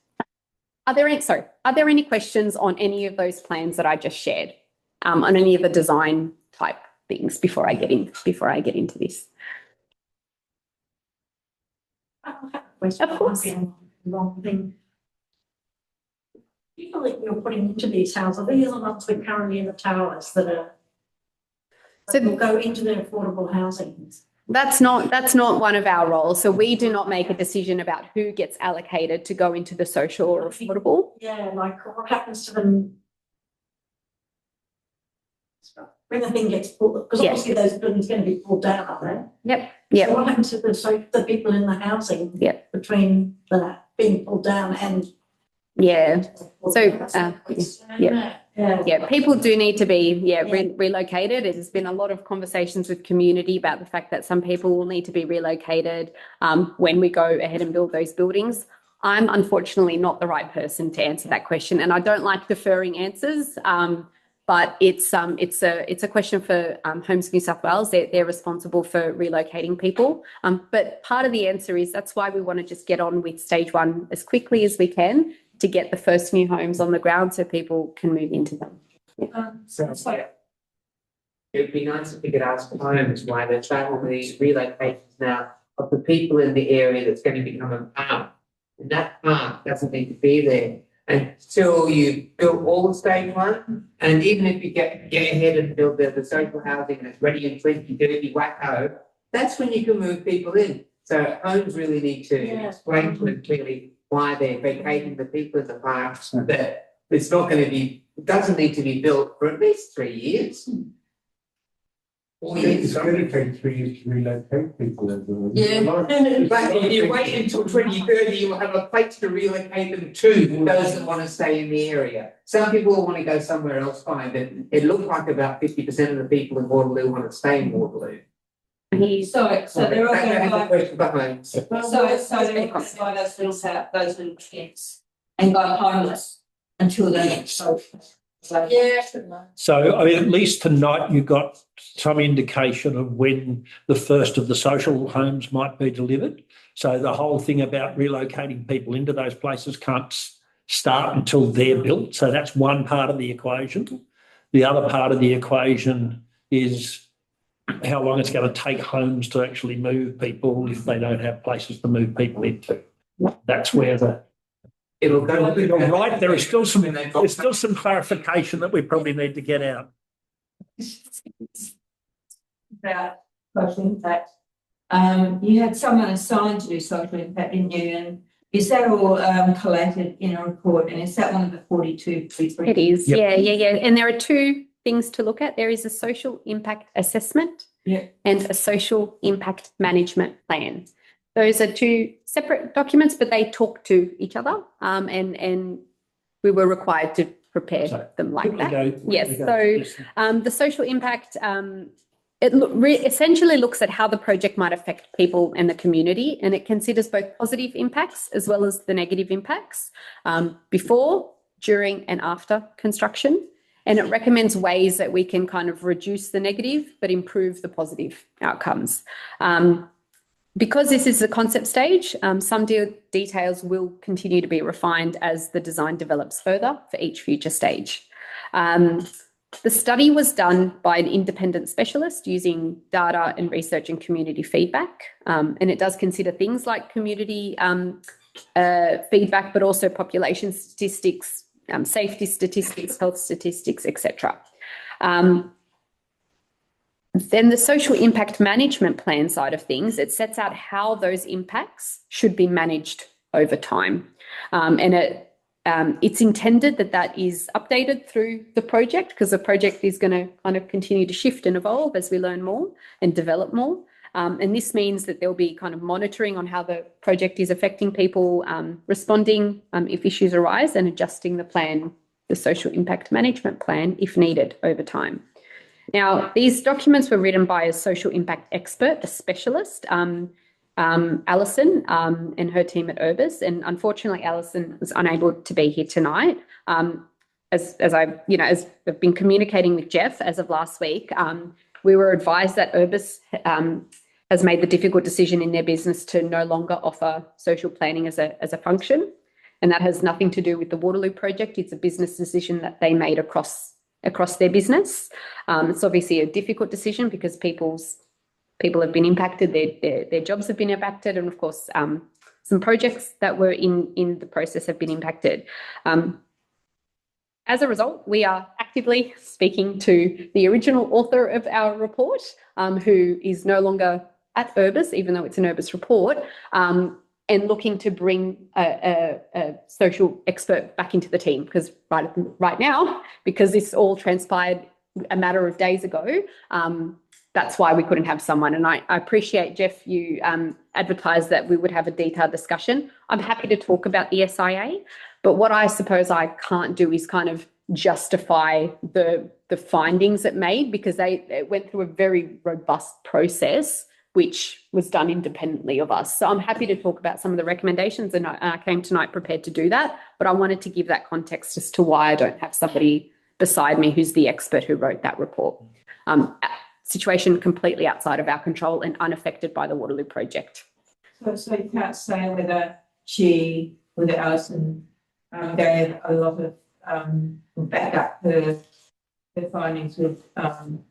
Are there any questions on any of those plans that I just shared? On any of the design type things before I get into this? Of course. Wrong thing. People that you're putting into these houses, these are the ones that are currently in the towers that will go into the affordable housing. That's not one of our roles. So we do not make a decision about who gets allocated to go into the social or affordable. Yeah, like what happens to them when the thing gets pulled, because obviously those buildings are going to be pulled down, aren't they? Yep. So what happens to the people in the housing between that being pulled down and people do need to be relocated. There's been a lot of conversations with community about the fact that some people will need to be relocated when we go ahead and build those buildings. I'm unfortunately not the right person to answer that question, and I don't like deferring answers. But it's a question for Homes New South Wales. They're responsible for relocating people. But part of the answer is that's why we want to just get on with stage one as quickly as we can to get the first new homes on the ground so people can move into them. It'd be nice if we could ask homes why they're traveling these relocations now of the people in the area that's going to become a park. And that park doesn't need to be there until you build all the stage one, and even if you get ahead and build the social housing and it's ready in 2030, wacko, that's when you can move people in. So homes really need to explain to them clearly why they're vacating the people in the parks, that it's not going to be, doesn't need to be built for at least 3 years. It's going to take 3 years to relocate people. But if you wait until 2030, you'll have a place to relocate them to, those that want to stay in the area. Some people will want to go somewhere else, fine, but it looks like about 50% of the people in Waterloo want to stay in Waterloo. So they're all going to go question behind. So they're all going to buy those little tents and go homeless until they get social. So I mean, at least tonight you got some indication of when the first of the social homes might be delivered. So the whole thing about relocating people into those places can't start until they're built. So that's one part of the equation. The other part of the equation is how long it's going to take homes to actually move people if they don't have places to move people into. That's where It'll go. You're right. There's still some clarification that we probably need to get out. About social impact. You had someone assigned to do social impact, didn't you? And is that all collated in a report? And is that one of the 42? It is. Yep. Yeah. And there are two things to look at. There is a social impact assessment and a social impact management plan. Those are two separate documents, but they talk to each other, and we were required to prepare them like that. Yes. So the social impact essentially looks at how the project might affect people and the community, and it considers both positive impacts as well as the negative impacts before, during, and after construction. And it recommends ways that we can kind of reduce the negative but improve the positive outcomes. Because this is the concept stage, some details will continue to be refined as the design develops further for each future stage. The study was done by an independent specialist using data and research and community feedback, and it does consider things like community feedback, but also population statistics, safety statistics, health statistics, etc. Then the social impact management plan side of things, it sets out how those impacts should be managed over time. And it It's intended that is updated through the project, because the project is going to kind of continue to shift and evolve as we learn more and develop more. And this means that there'll be kind of monitoring on how the project is affecting people, responding if issues arise, and adjusting the plan, the social impact management plan, if needed over time. Now, these documents were written by a social impact expert, a specialist, Alison, and her team at Urbis. And unfortunately, Alison was unable to be here tonight. As I've been communicating with Jeff as of last week, we were advised that Urbis has made the difficult decision in their business to no longer offer social planning as a function. And that has nothing to do with the Waterloo project. It's a business decision that they made across their business. It's obviously a difficult decision because people have been impacted, their jobs have been impacted, and of course, some projects that were in the process have been impacted. As a result, we are actively speaking to the original author of our report, who is no longer at Urbis, even though it's an Urbis report, and looking to bring a social expert back into the team, because right now, because this all transpired a matter of days ago, that's why we couldn't have someone. And I appreciate, Jeff, you advertised that we would have a detailed discussion. I'm happy to talk about the SIA, but what I suppose I can't do is kind of justify the findings it made, because it went through a very robust process which was done independently of us. So I'm happy to talk about some of the recommendations, and I came tonight prepared to do that, but I wanted to give that context as to why I don't have somebody beside me who's the expert who wrote that report. Situation completely outside of our control and unaffected by the Waterloo project. So you can't say whether Alison gave a lot of back up her findings with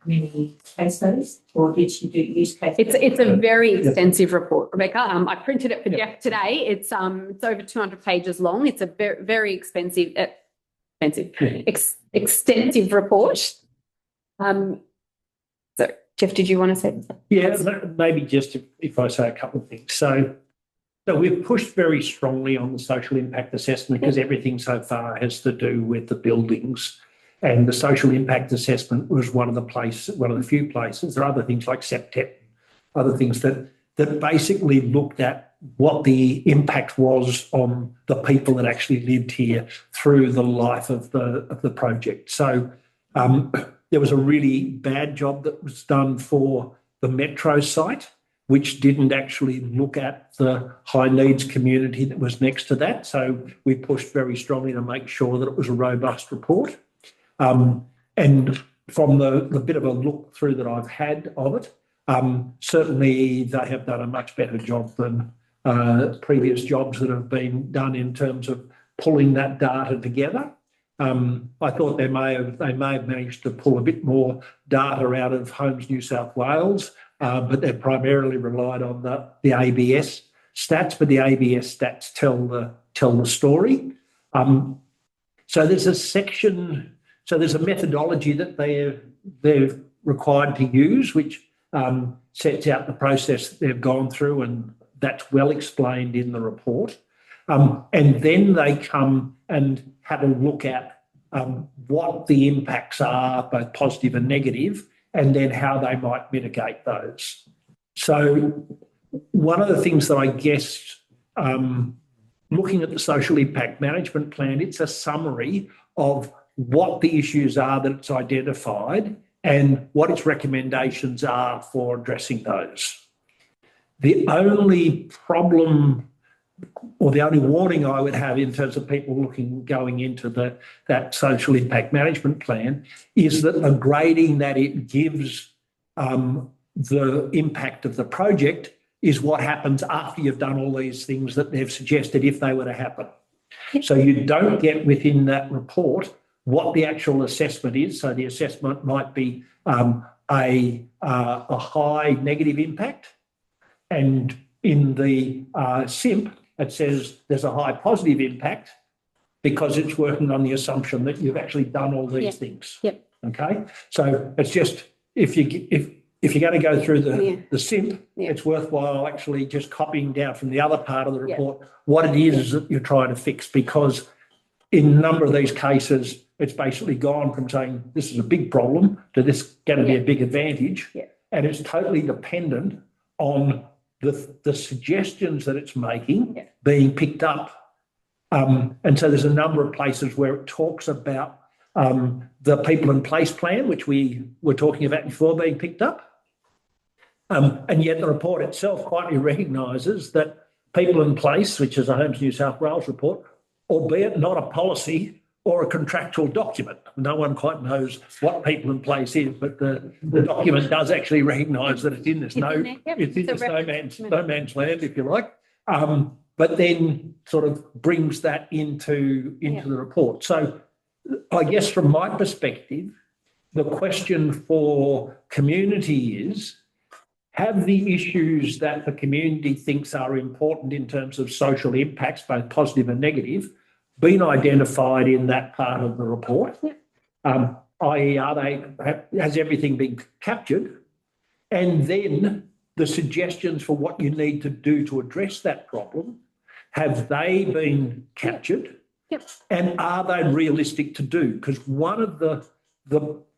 community case studies, or did she use case studies? It's a very extensive report, Rebecca. I printed it for Jeff today. It's over 200 pages long. It's a very extensive report. So, Jeff, did you want to say something? Yeah, maybe just if I say a couple of things. So we've pushed very strongly on the social impact assessment because everything so far has to do with the buildings. And the social impact assessment was one of the few places. There are other things like septet, other things that basically looked at what the impact was on the people that actually lived here through the life of the project. So there was a really bad job that was done for the metro site, which didn't actually look at the high needs community that was next to that. So we pushed very strongly to make sure that it was a robust report. And from the bit of a look through that I've had of it, certainly they have done a much better job than previous jobs that have been done in terms of pulling that data together. I thought they may have managed to pull a bit more data out of Homes New South Wales, but they've primarily relied on the ABS stats. But the ABS stats tell the story. So there's a section. So there's a methodology that they're required to use, which sets out the process that they've gone through, and that's well explained in the report. And then they come and have a look at what the impacts are, both positive and negative, and then how they might mitigate those. So one of the things that I guess, looking at the social impact management plan, it's a summary of what the issues are that it's identified and what its recommendations are for addressing those. The only problem or the only warning I would have in terms of people going into that social impact management plan is that the grading that it gives the impact of the project is what happens after you've done all these things that they've suggested if they were to happen. So you don't get within that report what the actual assessment is. So the assessment might be a high negative impact, and in the SIMP it says there's a high positive impact because it's working on the assumption that you've actually done all these things. Yep. Okay, so it's just if you're going to go through the SIMP, it's worthwhile actually just copying down from the other part of the report what it is that you're trying to fix, because in a number of these cases, it's basically gone from saying this is a big problem to this going to be a big advantage. Yeah. And it's totally dependent on the suggestions that it's making being picked up. And so there's a number of places where it talks about the people in place plan, which we were talking about before, being picked up. And yet the report itself quietly recognises that people in place, which is a Homes New South Wales report, albeit not a policy or a contractual document. No one quite knows what people in place is, but the document does actually recognise that it's in this no man's land, if you like. But then sort of brings that into the report. So I guess from my perspective, the question for community is, have the issues that the community thinks are important in terms of social impacts, both positive and negative, been identified in that part of the report? I.e., has everything been captured? And then the suggestions for what you need to do to address that problem, have they been captured? And are they realistic to do? Because one of the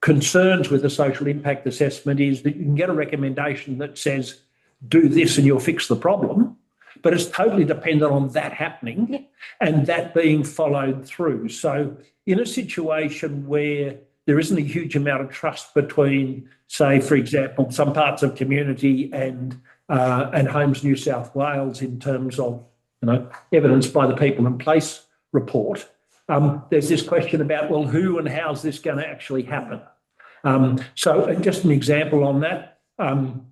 concerns with the social impact assessment is that you can get a recommendation that says, do this and you'll fix the problem, but it's totally dependent on that happening and that being followed through. So in a situation where there isn't a huge amount of trust between, say, for example, some parts of community and Homes New South Wales in terms of, evidenced by the people in place report, there's this question about, well, who and how's this going to actually happen? So just an example on that, for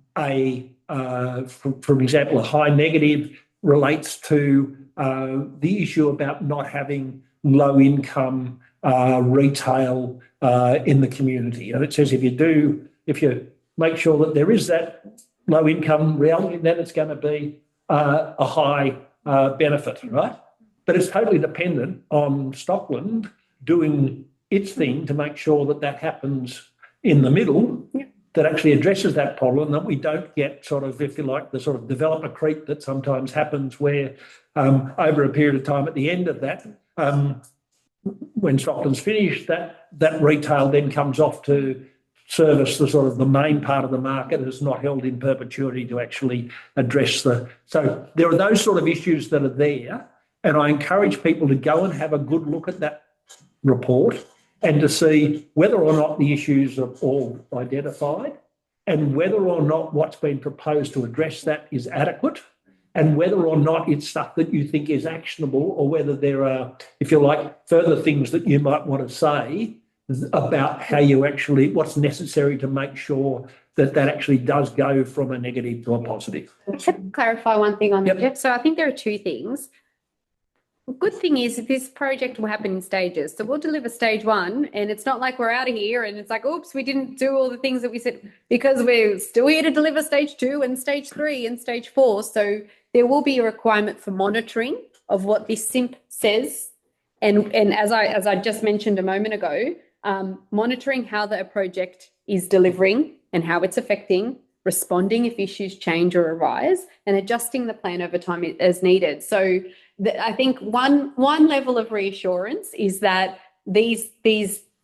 example, a high negative relates to the issue about not having low income retail in the community. And it says if you make sure that there is that low income reality, then it's going to be a high benefit, right? But it's totally dependent on Stockland doing its thing to make sure that that happens in the middle, that actually addresses that problem, that we don't get sort of, if you like, the sort of developer creep that sometimes happens where over a period of time at the end of that, when Stockland's finished, that retail then comes off to service the sort of the main part of the market is not held in perpetuity to actually address so there are those sort of issues that are there. And I encourage people to go and have a good look at that report and to see whether or not the issues are all identified and whether or not what's been proposed to address that is adequate and whether or not it's stuff that you think is actionable or whether there are, if you like, further things that you might want to say about how you actually, what's necessary to make sure that actually does go from a negative to a positive. Can I clarify one thing on that, Jeff? So I think there are two things. The good thing is this project will happen in stages. So we'll deliver stage 1 and it's not like we're out of here and it's like, oops, we didn't do all the things that we said, because we're still here to deliver stage 2 and stage 3 and stage 4. So there will be a requirement for monitoring of what this SIMP says. And as I just mentioned a moment ago, monitoring how the project is delivering and how it's affecting, responding if issues change or arise, and adjusting the plan over time as needed. So I think one level of reassurance is that these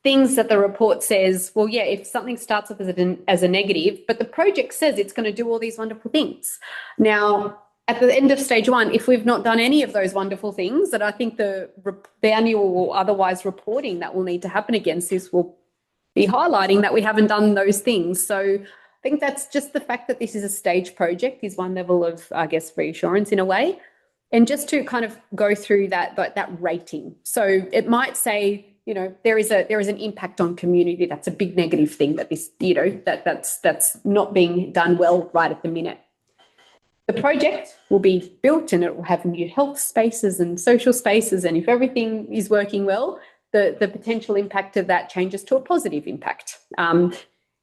things that the report says, well, yeah, if something starts off as a negative, but the project says it's going to do all these wonderful things. Now, at the end of stage 1, if we've not done any of those wonderful things, that I think the annual or otherwise reporting that will need to happen against this will be highlighting that we haven't done those things. So I think that's just the fact that this is a stage project is one level of, I guess, reassurance in a way. And just to kind of go through that rating. So it might say, there is an impact on community. That's a big negative thing that this, that's not being done well right at the minute. The project will be built and it will have new health spaces and social spaces. And if everything is working well, the potential impact of that changes to a positive impact. And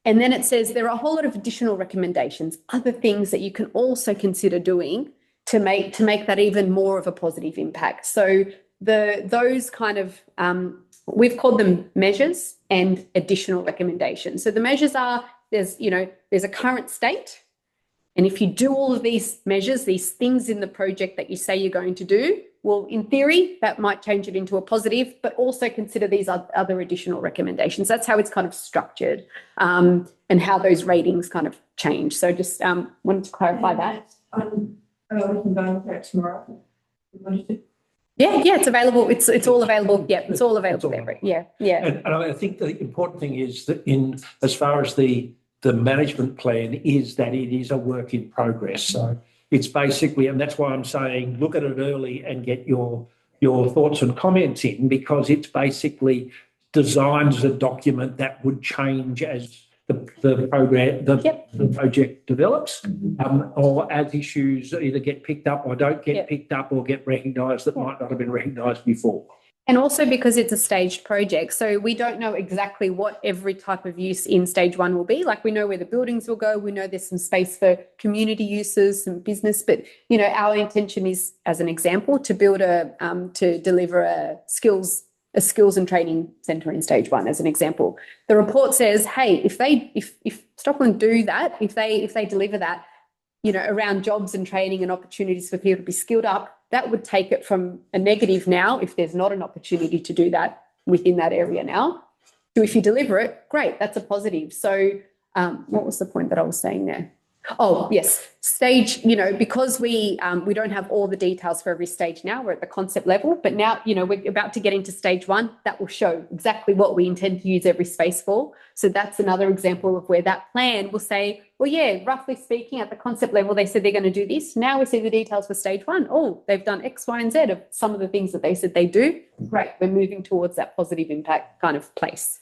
then it says there are a whole lot of additional recommendations, other things that you can also consider doing to make that even more of a positive impact. So those kind of, we've called them measures and additional recommendations. So the measures are, there's a current state. And if you do all of these measures, these things in the project that you say you're going to do, well, in theory, that might change it into a positive, but also consider these other additional recommendations. That's how it's kind of structured, and how those ratings kind of change. So just wanted to clarify that. We can go with that tomorrow. Yeah, it's available. It's all available. Yeah, it's all available there. Yeah. And I think the important thing is that as far as the management plan is that it is a work in progress. So it's basically, and that's why I'm saying look at it early and get your thoughts and comments in, because it's basically designed as a document that would change as the project develops, or as issues either get picked up or don't get picked up or get recognised that might not have been recognised before. And also because it's a staged project, so we don't know exactly what every type of use in stage 1 will be. Like, we know where the buildings will go, we know there's some space for community uses, some business, but our intention is, as an example, to build to deliver a skills and training centre in stage 1, as an example. The report says, hey, if Stockland do that, if they deliver that, around jobs and training and opportunities for people to be skilled up, that would take it from a negative now, if there's not an opportunity to do that within that area now, to if you deliver it, great, that's a positive. So what was the point that I was saying there? Oh, yes, stage, because we don't have all the details for every stage now, we're at the concept level, but now, we're about to get into stage 1, that will show exactly what we intend to use every space for. So that's another example of where that plan will say, well, yeah, roughly speaking, at the concept level, they said they're going to do this. Now we see the details for stage 1. Oh, they've done X, Y, and Z of some of the things that they said they do. Great, we're moving towards that positive impact kind of place.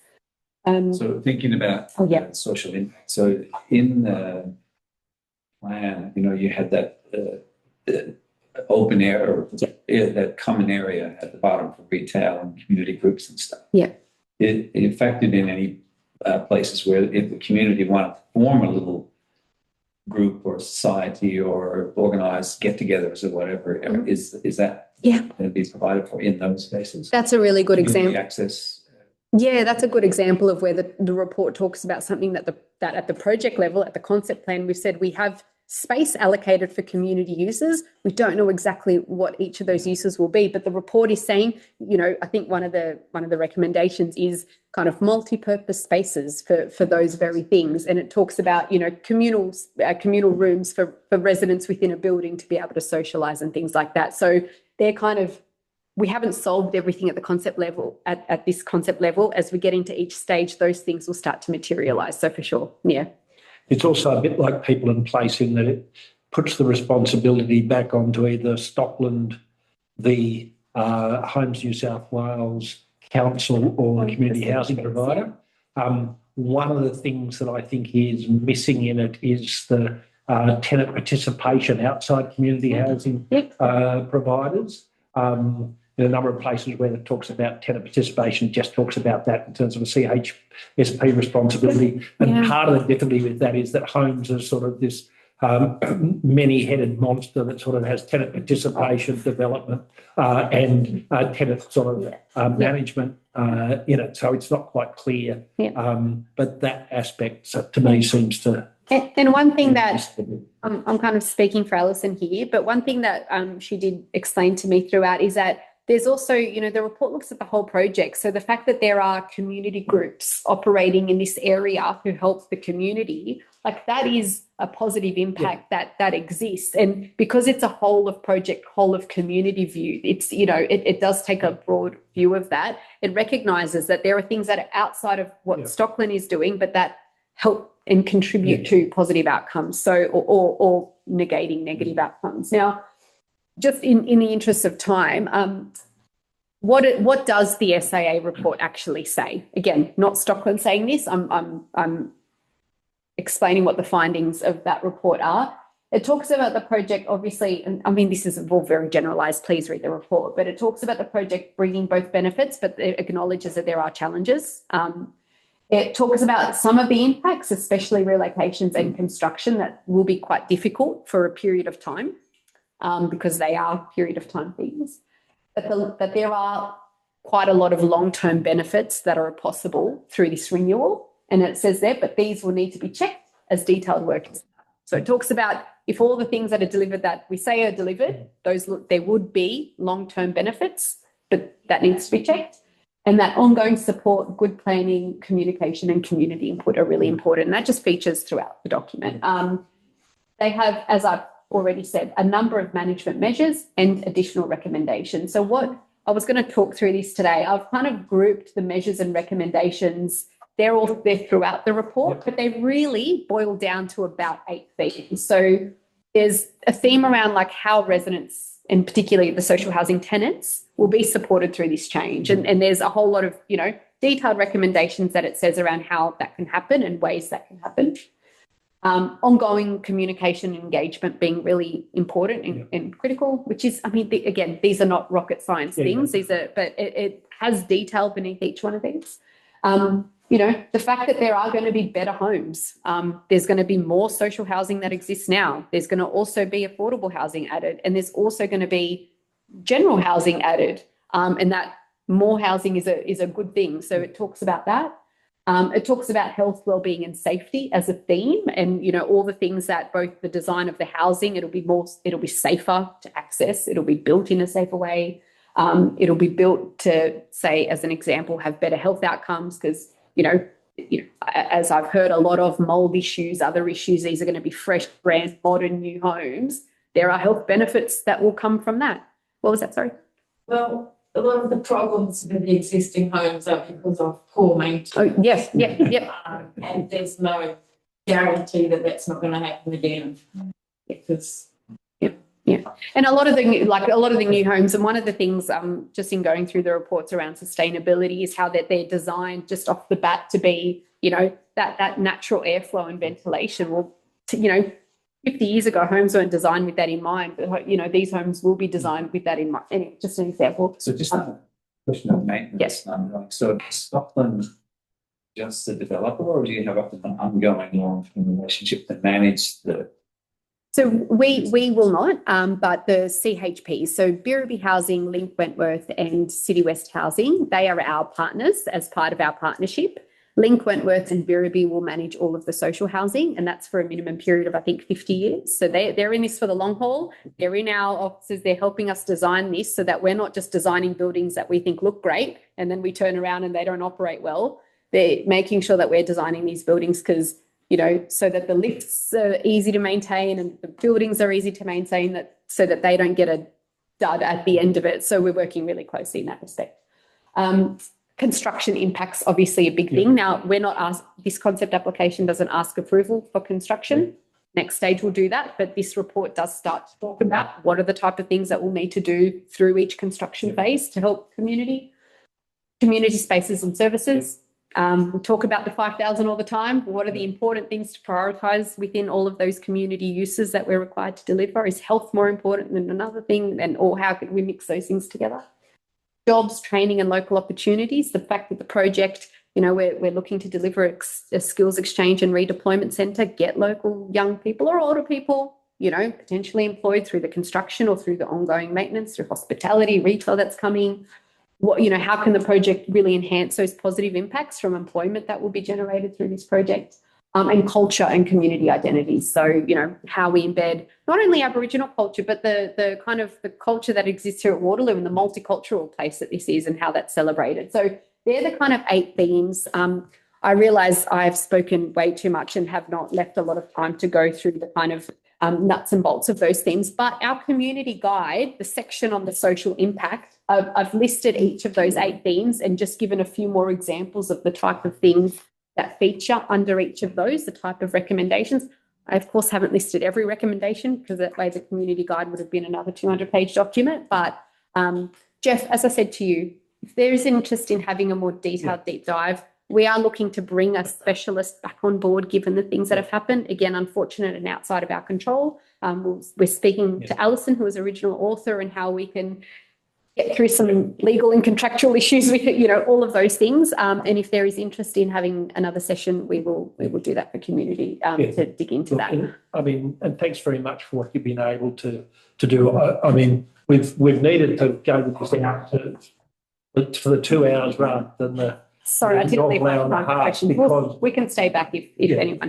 So thinking about social impact. So in the plan, you had that open air, that common area at the bottom for retail and community groups and stuff. Yeah. It affected in any places where if the community wanted to form a little group or society or organise get-togethers or whatever, is that going to be provided for in those spaces? That's a really good example. Access. Yeah, that's a good example of where the report talks about something that at the project level, at the concept plan, we've said we have space allocated for community uses. We don't know exactly what each of those uses will be, but the report is saying, I think one of the recommendations is kind of multi-purpose spaces for those very things. And it talks about, communal rooms for residents within a building to be able to socialise and things like that. So they're kind of, we haven't solved everything at the concept level, at this concept level. As we get into each stage, those things will start to materialise. So for sure, yeah. It's also a bit like people in place in that it puts the responsibility back onto either Stockland, the Homes New South Wales Council, or the community housing provider. One of the things that I think is missing in it is the tenant participation outside community housing providers. In a number of places where it talks about tenant participation, it just talks about that in terms of a CHSP responsibility. And part of the difficulty with that is that homes are sort of this many-headed monster that sort of has tenant participation, development, and tenant sort of management in it. So it's not quite clear. But that aspect, to me, seems to... And one thing that I'm kind of speaking for Alison here, but one thing that she did explain to me throughout is that there's also, the report looks at the whole project. So the fact that there are community groups operating in this area who help the community, like that is a positive impact that exists. And because it's a whole of project, whole of community view, it's, it does take a broad view of that. It recognises that there are things that are outside of what Stockland is doing, but that help and contribute to positive outcomes, so or negating negative outcomes. Now, just in the interest of time, what does the SAA report actually say? Again, not Stockland saying this. I'm explaining what the findings of that report are. It talks about the project, obviously, and I mean, this is all very generalised, please read the report, but it talks about the project bringing both benefits, but it acknowledges that there are challenges. It talks about some of the impacts, especially relocations and construction, that will be quite difficult for a period of time, because they are period of time things. But there are quite a lot of long-term benefits that are possible through this renewal. And it says there, but these will need to be checked as detailed work. So it talks about if all the things that are delivered that we say are delivered, there would be long-term benefits, but that needs to be checked. And that ongoing support, good planning, communication and community input are really important. And that just features throughout the document. They have, as I've already said, a number of management measures and additional recommendations. So what I was going to talk through this today, I've kind of grouped the measures and recommendations. They're all there throughout the report, but they really boil down to about 8 themes. So there's a theme around like how residents, and particularly the social housing tenants, will be supported through this change. And there's a whole lot of, detailed recommendations that it says around how that can happen and ways that can happen. Ongoing communication and engagement being really important and critical, which is, again, these are not rocket science things. These are, but it has detail beneath each one of these. The fact that there are going to be better homes, there's going to be more social housing that exists now. There's going to also be affordable housing added, and there's also going to be general housing added, and that more housing is a good thing. So it talks about that. It talks about health, wellbeing and safety as a theme, and all the things that both the design of the housing, it'll be safer to access, it'll be built in a safer way, it'll be built to, say, as an example, have better health outcomes because, as I've heard a lot of mold issues, other issues, these are going to be fresh, brand, modern, new homes. There are health benefits that will come from that. What was that? Sorry. Well, a lot of the problems with the existing homes are because of poor maintenance. Oh, yes, and there's no guarantee that that's not going to happen again. Because and a lot of the new homes, and one of the things just in going through the reports around sustainability is how that they're designed just off the bat to be, that natural airflow and ventilation. Well, 50 years ago, homes weren't designed with that in mind. But, these homes will be designed with that in mind. Anyway, just an example. So just a question of maintenance. Yes. So Stockland just the developer, or do you have an ongoing long-term relationship to manage the? So we will not, but the CHP, so Birribee Housing, Link Wentworth and City West Housing, they are our partners as part of our partnership. Link Wentworth and Birribee will manage all of the social housing, and that's for a minimum period of, I think, 50 years. So they're in this for the long haul. They're in our offices. They're helping us design this so that we're not just designing buildings that we think look great and then we turn around and they don't operate well. They're making sure that we're designing these buildings because, so that the lifts are easy to maintain and the buildings are easy to maintain, so that they don't get a dud at the end of it. So we're working really closely in that respect. Construction impacts, obviously a big thing. Now, we're not asked, this concept application doesn't ask approval for construction. Next stage will do that, but this report does start to talk about what are the type of things that we'll need to do through each construction phase to help community spaces and services. We talk about the 5,000 all the time. What are the important things to prioritise within all of those community uses that we're required to deliver? Is health more important than another thing? Or how could we mix those things together? Jobs, training and local opportunities. The fact that the project, we're looking to deliver a skills exchange and redeployment centre, get local young people or older people, potentially employed through the construction or through the ongoing maintenance, through hospitality, retail that's coming. How can the project really enhance those positive impacts from employment that will be generated through this project? And culture and community identity. So, how we embed not only Aboriginal culture, but the kind of the culture that exists here at Waterloo and the multicultural place that this is and how that's celebrated. So they're the kind of 8 themes. I realise I've spoken way too much and have not left a lot of time to go through the kind of nuts and bolts of those themes. But our community guide, the section on the social impact, I've listed each of those 8 themes and just given a few more examples of the type of things that feature under each of those, the type of recommendations. I, of course, haven't listed every recommendation because that way the community guide would have been another 200-page document. But, Jeff, as I said to you, if there is interest in having a more detailed deep dive, we are looking to bring a specialist back on board given the things that have happened. Again, unfortunate and outside of our control. We're speaking to Alison, who is original author, and how we can get through some legal and contractual issues with it, all of those things. And if there is interest in having another session, we will do that for community to dig into that. And thanks very much for what you've been able to do. We've needed to go with this out for the 2 hours rather than Sorry, I didn't leave my question. Because We can stay back if anyone.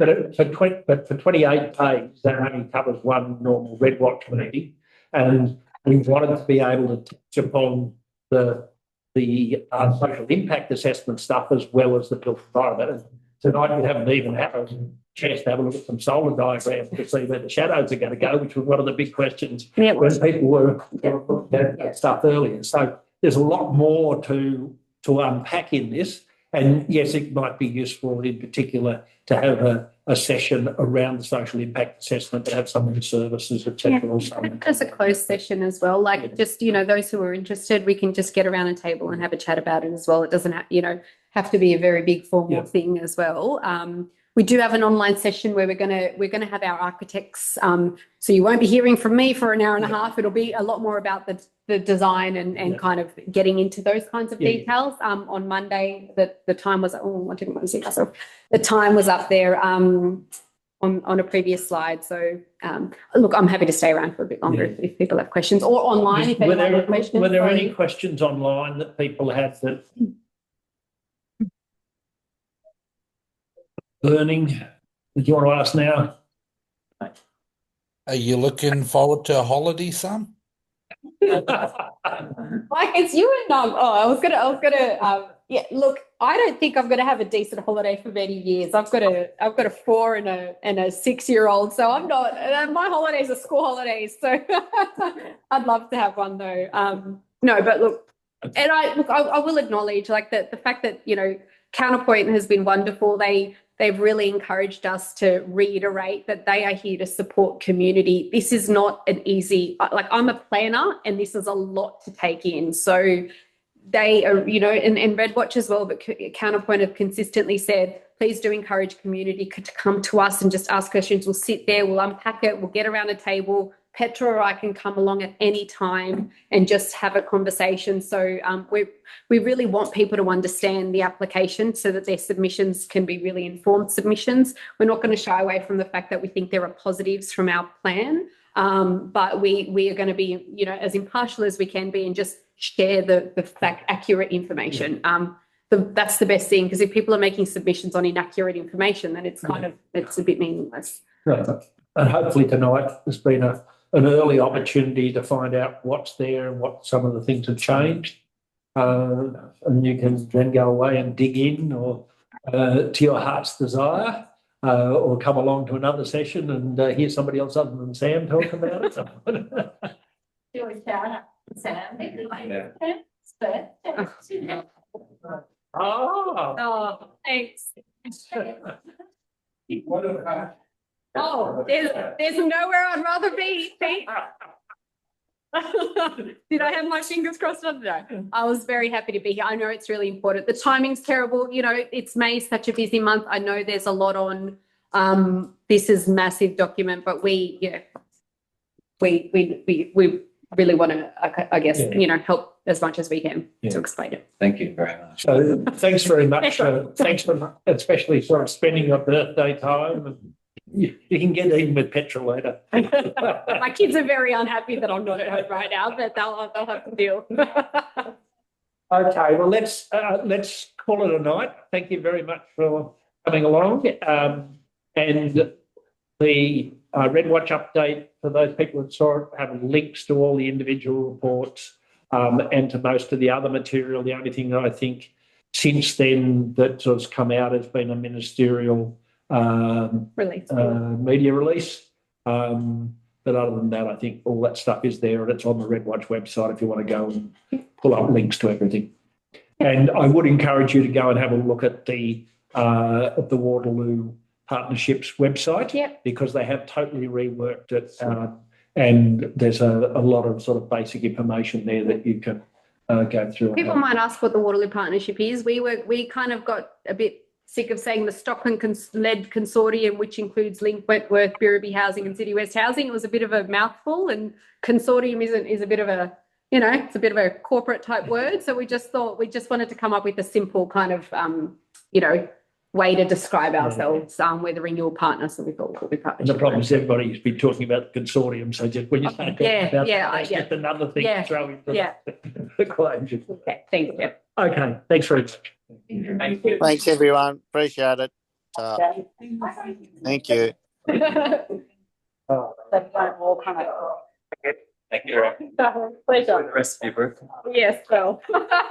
But for 28 days, that only covers one normal REDWatch meeting, and we wanted to be able to touch upon the social impact assessment stuff as well as the built environment. And tonight we haven't even had a chance to have a look at some solar diagrams to see where the shadows are going to go, which was one of the big questions when people were looking at that stuff earlier. So there's a lot more to unpack in this. And yes, it might be useful in particular to have a session around the social impact assessment, to have some of the services, etc. As a closed session as well, like just, those who are interested, we can just get around a table and have a chat about it as well. It doesn't have to be a very big formal thing as well. We do have an online session where we're gonna have our architects. So you won't be hearing from me for an hour and a half. It'll be a lot more about the design and kind of getting into those kinds of details. On Monday, the time was I didn't want to see myself. The time was up there on a previous slide. So look, I'm happy to stay around for a bit longer if people have questions, or online if anyone has questions. Were there any questions online that people had that? Burning, do you want to ask now? Are you looking forward to a holiday, Sam? Like it's you and I was gonna look, I don't think I'm gonna have a decent holiday for many years. I've got a 4 and a 6-year-old, so I'm not, my holidays are school holidays, so I'd love to have one though. No, but look, and I will acknowledge like the fact that Counterpoint has been wonderful. They've really encouraged us to reiterate that they are here to support community. This is not an easy, like I'm a planner and this is a lot to take in. So they are, and REDWatch as well, but Counterpoint have consistently said, please do encourage community to come to us and just ask questions. We'll sit there, we'll unpack it, we'll get around a table. Petra or I can come along at any time and just have a conversation. So we really want people to understand the application so that their submissions can be really informed submissions. We're not going to shy away from the fact that we think there are positives from our plan, but we are going to be, as impartial as we can be and just share the accurate information. That's the best thing, because if people are making submissions on inaccurate information, then it's it's a bit meaningless. Right. And hopefully tonight there's been an early opportunity to find out what's there and what some of the things have changed. And you can then go away and dig in or to your heart's desire, or come along to another session and hear somebody else other than Sam talk about it. Oh, thanks. Oh, there's nowhere I'd rather be, Pete. Did I have my fingers crossed on that? I was very happy to be here. I know it's really important. The timing's terrible. It's May, such a busy month. I know there's a lot on. This is massive document, but we really want to, I guess, help as much as we can to explain it. Thank you very much. So thanks very much. Thanks for especially sort of spending your birthday time. And you can get even with Petra later. My kids are very unhappy that I'm not at home right now, but they'll have to deal. Okay, well let's call it a night. Thank you very much for coming along. And the REDWatch update, for those people that saw it, have links to all the individual reports and to most of the other material. The only thing that I think since then that has come out has been a ministerial media release. But other than that, I think all that stuff is there and it's on the REDWatch website if you want to go and pull up links to everything. And I would encourage you to go and have a look at the Waterloo Partnerships website, because they have totally reworked it, and there's a lot of sort of basic information there that you can go through. People might ask what the Waterloo Partnership is. We kind of got a bit sick of saying the Stockland-led consortium, which includes Link, Wentworth, Birribee Housing and City West Housing. It was a bit of a mouthful, and consortium is a bit of a, it's a bit of a corporate type word. So we just wanted to come up with a simple kind of, way to describe ourselves. We're the renewal partner, so we thought we'll be partnership. The problem is everybody used to be talking about the consortium, so just when you start talking about that, just another thing to throw into the equation. Okay, thank you. Okay, thanks very much. Thank you. Thanks, everyone. Appreciate it. Thank you. Thank you. Pleasure. The rest of your group. Yes, well.